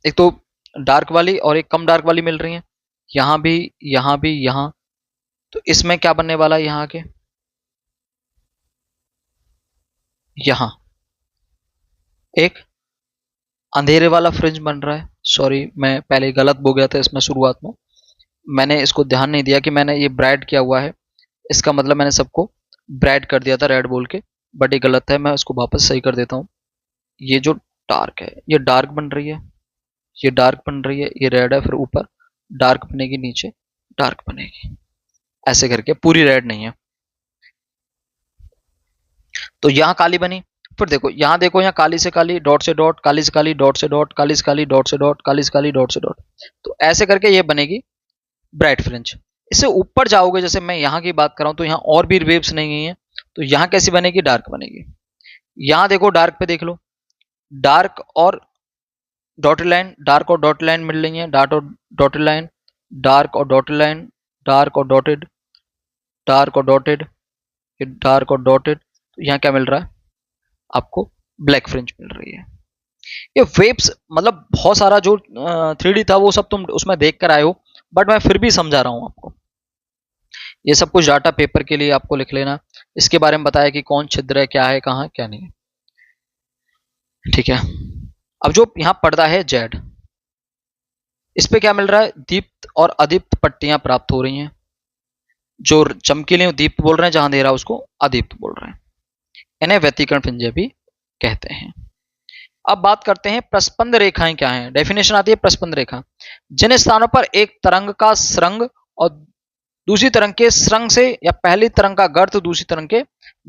एक तो डार्क वाली और एक कम डार्क वाली मिल रही है, यहाँ भी यहाँ भी यहाँ। तो इसमें क्या बनने वाला है, यहाँ के यहाँ एक अंधेरे वाला फ्रिंज बन रहा है। सॉरी, मैं पहले गलत बोल गया था इसमें, शुरुआत में मैंने इसको ध्यान नहीं दिया कि मैंने ये ब्राइट किया हुआ है, इसका मतलब मैंने सबको ब्राइट कर दिया था रेड बोल के, बट ये गलत है, मैं उसको वापस सही कर देता हूँ। ये जो डार्क है ये डार्क बन रही है, ये डार्क बन रही है, ये रेड है, फिर ऊपर डार्क बनेगी, नीचे डार्क बनेगी, ऐसे करके पूरी रेड नहीं है। तो यहाँ काली बनी, फिर देखो यहाँ काली से काली, डॉट से डॉट, काली से काली, डॉट से डॉट, काली से काली, डॉट से डॉट, काली से काली, डॉट से डॉट। तो ऐसे करके ये बनेगी ब्राइट फ्रिंज। इससे ऊपर जाओगे, जैसे मैं यहाँ की बात कर रहा हूँ, तो यहाँ और भी वेव्स नहीं है, तो यहाँ कैसी बनेगी, डार्क बनेगी। यहाँ देखो डार्क पे देख लो, डार्क और डॉटेड लाइन, डार्क और डॉटेड लाइन मिल रही है, डार्क और डॉटेड लाइन, डार्क और डॉटेड लाइन, डार्क और डॉटेड, डार्क और डॉटेड, डार्क और डॉटेड। तो यहाँ क्या मिल रहा है आपको, ब्लैक फ्रिंज मिल रही है। ये वेव्स मतलब बहुत सारा जो 3D था वो सब तुम उसमें देख कर आए हो, बट मैं फिर भी समझा रहा हूं आपको। ये सब कुछ डाटा पेपर के लिए आपको लिख लेना, इसके बारे में बताया कि कौन छिद्र है, क्या है, कहाँ क्या नहीं है, ठीक है। अब जो यहाँ पर्दा है जेड, इस पे क्या मिल रहा है, दीप्त और अदीप्त पट्टियां प्राप्त हो रही हैं। जो चमकीली दीप्त बोल रहे हैं, जहां अंधेरा उसको अदीप्त बोल रहे हैं। इन्हें व्यतिकरण फ्रिंजें भी कहते हैं। अब बात करते हैं प्रस्पंद रेखाएं क्या हैं। डेफिनेशन आती है प्रस्पंद रेखा, जिन स्थानों पर एक तरंग का स्रंग और दूसरी तरंग के स्रंग से, या पहली तरंग का गर्त दूसरी तरंग के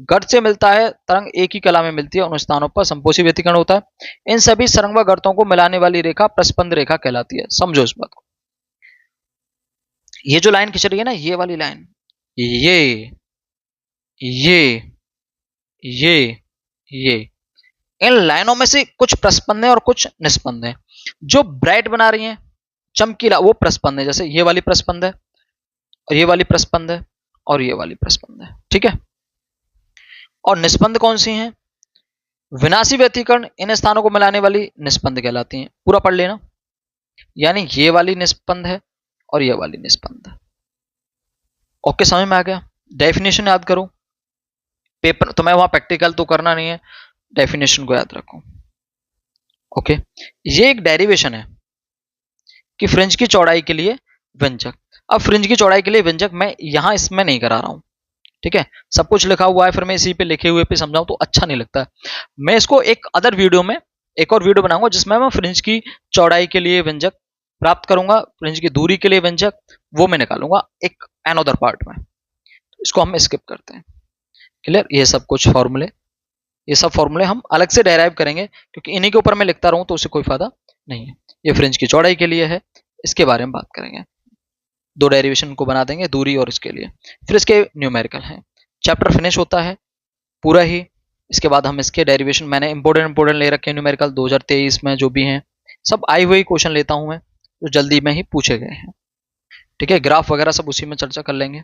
गर्त से मिलता है, तरंग एक ही कला में मिलती है, उन स्थानों पर संपोषी व्यतिकरण होता है। इन सभी सरंग व गर्तों को मिलाने वाली रेखा प्रस्पंद रेखा कहलाती है। समझो इस बात को। ये जो लाइन खिंच रही है ना, ये वाली लाइन, ये ये ये इन लाइनों में से कुछ प्रस्पंद है और कुछ निस्पंद है। जो ब्राइट बना रही हैं चमकीला, वो प्रस्पंद है, जैसे ये वाली प्रस्पंद है और ये वाली प्रस्पंद है और ये वाली प्रस्पंद है, ठीक है। और निस्पंद कौन सी हैं, विनाशी व्यतिकरण इन स्थानों को मिलाने वाली निस्पंद कहलाती हैं। पूरा पढ़ लेना, यानी ये वाली निस्पंद है और ये वाली निस्पंद है। ओके, समझ में आ गया। डेफिनेशन याद करो, पेपर तुम्हें वहां प्रैक्टिकल तो करना नहीं है, डेफिनेशन को याद रखो। ओके, ये एक डेरिवेशन है कि फ्रिंज की चौड़ाई के लिए व्यंजक। अब फ्रिंज की चौड़ाई के लिए व्यंजक मैं यहां इसमें नहीं करा रहा हूं, ठीक है। सब कुछ लिखा हुआ है, फिर मैं इसी पे लिखे हुए पे समझाऊं तो अच्छा नहीं लगता है। मैं इसको एक अदर वीडियो में, एक और वीडियो बनाऊंगा जिसमें मैं फ्रिंज की चौड़ाई के लिए व्यंजक प्राप्त करूंगा, फ्रिंज की दूरी के लिए व्यंजक, वो मैं निकालूंगा एक अनदर पार्ट में। इसको हम स्किप करते हैं। क्लियर, ये सब कुछ फॉर्मूले, ये सब फॉर्मूले हम अलग से डेराइव करेंगे, क्योंकि इन्हीं के ऊपर मैं लिखता रहूं तो उससे कोई फायदा नहीं है। ये फ्रिंज की चौड़ाई के लिए है, इसके बारे में बात करेंगे। दो डेरिवेशन को बना देंगे, दूरी और इसके लिए, फिर इसके न्यूमेरिकल हैं। चैप्टर फिनिश होता है पूरा ही। इसके बाद हम इसके डेरिवेशन, मैंने इंपोर्टेंट ले रखे हैं न्यूमेरिकल 2023 में जो भी हैं, सब आई हुई क्वेश्चन लेता हूं मैं, जो जल्दी में ही पूछे गए हैं, ठीक है। ग्राफ वगैरह सब उसी में चर्चा कर लेंगे।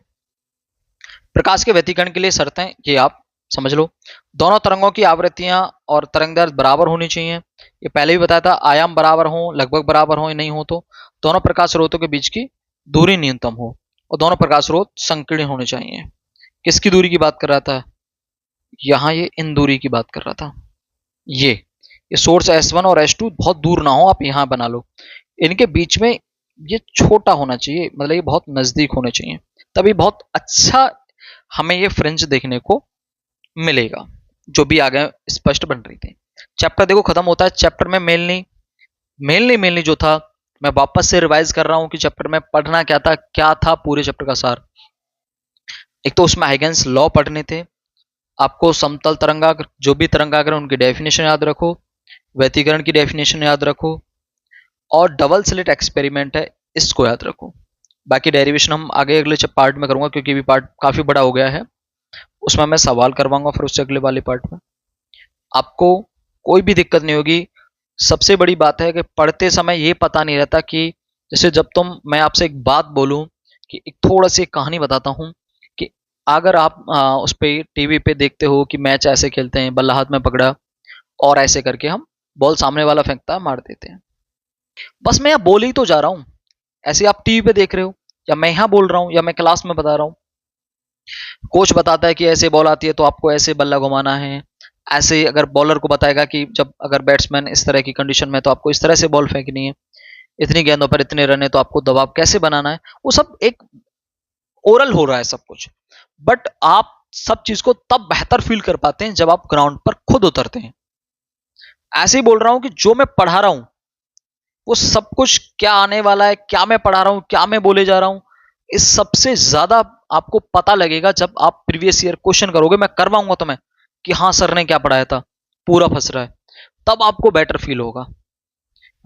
प्रकाश के व्यतिकरण के लिए शर्तें ये आप समझ लो। दोनों तरंगों की आवृत्तियां और तरंगदैर्घ्य बराबर होनी चाहिए, ये पहले भी बताया था। आयाम बराबर हो, लगभग बराबर हो, नहीं हो तो दोनों प्रकाश स्रोतों के बीच की दूरी न्यूनतम हो, और दोनों प्रकाश स्रोत संकीर्ण होने चाहिए। किसकी दूरी की बात कर रहा था, यहाँ ये इन दूरी की बात कर रहा था। ये सोर्स S1 और S2 बहुत दूर ना हो, आप यहाँ बना लो। इनके बीच में ये छोटा होना चाहिए, मतलब ये बहुत नजदीक होने चाहिए, तभी बहुत अच्छा हमें ये फ्रिंज देखने को मिलेगा, जो भी आगे स्पष्ट बन रही थी। चैप्टर देखो खत्म होता है। चैप्टर में मेनली जो था, मैं वापस से रिवाइज कर रहा हूं कि चैप्टर में पढ़ना क्या था पूरे चैप्टर का सार। एक तो उसमें हाइगेंस लॉ पढ़ने थे, आपको समतल तरंगाग्र, जो भी तरंगाग्र उनकी डेफिनेशन याद रखो, व्यतिकरण की डेफिनेशन याद रखो, और डबल स्लिट एक्सपेरिमेंट है इसको याद रखो। बाकी डेरिवेशन हम आगे अगले पार्ट में करूंगा, क्योंकि भी पार्ट काफी बड़ा हो गया है, उसमें मैं सवाल करवाऊंगा फिर उससे अगले वाले पार्ट में। आपको कोई भी दिक्कत नहीं होगी। सबसे बड़ी बात है कि पढ़ते समय ये पता नहीं रहता कि जैसे जब मैं आपसे एक बात बोलूं कि एक थोड़ा सी कहानी बताता हूं कि अगर आप उस पे टीवी पे देखते हो कि मैच ऐसे खेलते हैं, बल्ला हाथ में पकड़ा और ऐसे करके हम बॉल सामने वाला फेंकता है, मार देते हैं। बस मैं यहाँ बोल ही तो जा रहा हूं, ऐसे आप टीवी पे देख रहे हो, या मैं यहाँ बोल रहा हूं, या मैं क्लास में बता रहा हूं। कोच बताता है कि ऐसे बॉल आती है तो आपको ऐसे बल्ला घुमाना है, ऐसे अगर बॉलर को बताएगा कि जब अगर बैट्समैन इस तरह की कंडीशन में तो आपको इस तरह से बॉल फेंकनी है, इतनी गेंदों पर इतने रन है तो आपको दबाव कैसे बनाना है, वो सब एक ओरल हो रहा है सब कुछ। बट आप सब चीज को तब बेहतर फील कर पाते हैं जब आप ग्राउंड पर खुद उतरते हैं। ऐसे ही बोल रहा हूं कि जो मैं पढ़ा रहा हूं वो सब कुछ क्या आने वाला है, क्या मैं पढ़ा रहा हूं, क्या मैं बोले जा रहा हूं, इस सबसे ज्यादा आपको पता लगेगा जब आप प्रीवियस ईयर क्वेश्चन करोगे। मैं करवाऊंगा तुम्हें कि हाँ सर ने क्या पढ़ाया था, पूरा फंस रहा है, तब आपको बेटर फील होगा।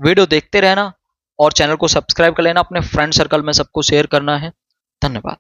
वीडियो देखते रहना और चैनल को सब्सक्राइब कर लेना, अपने फ्रेंड सर्कल में सबको शेयर करना है। धन्यवाद।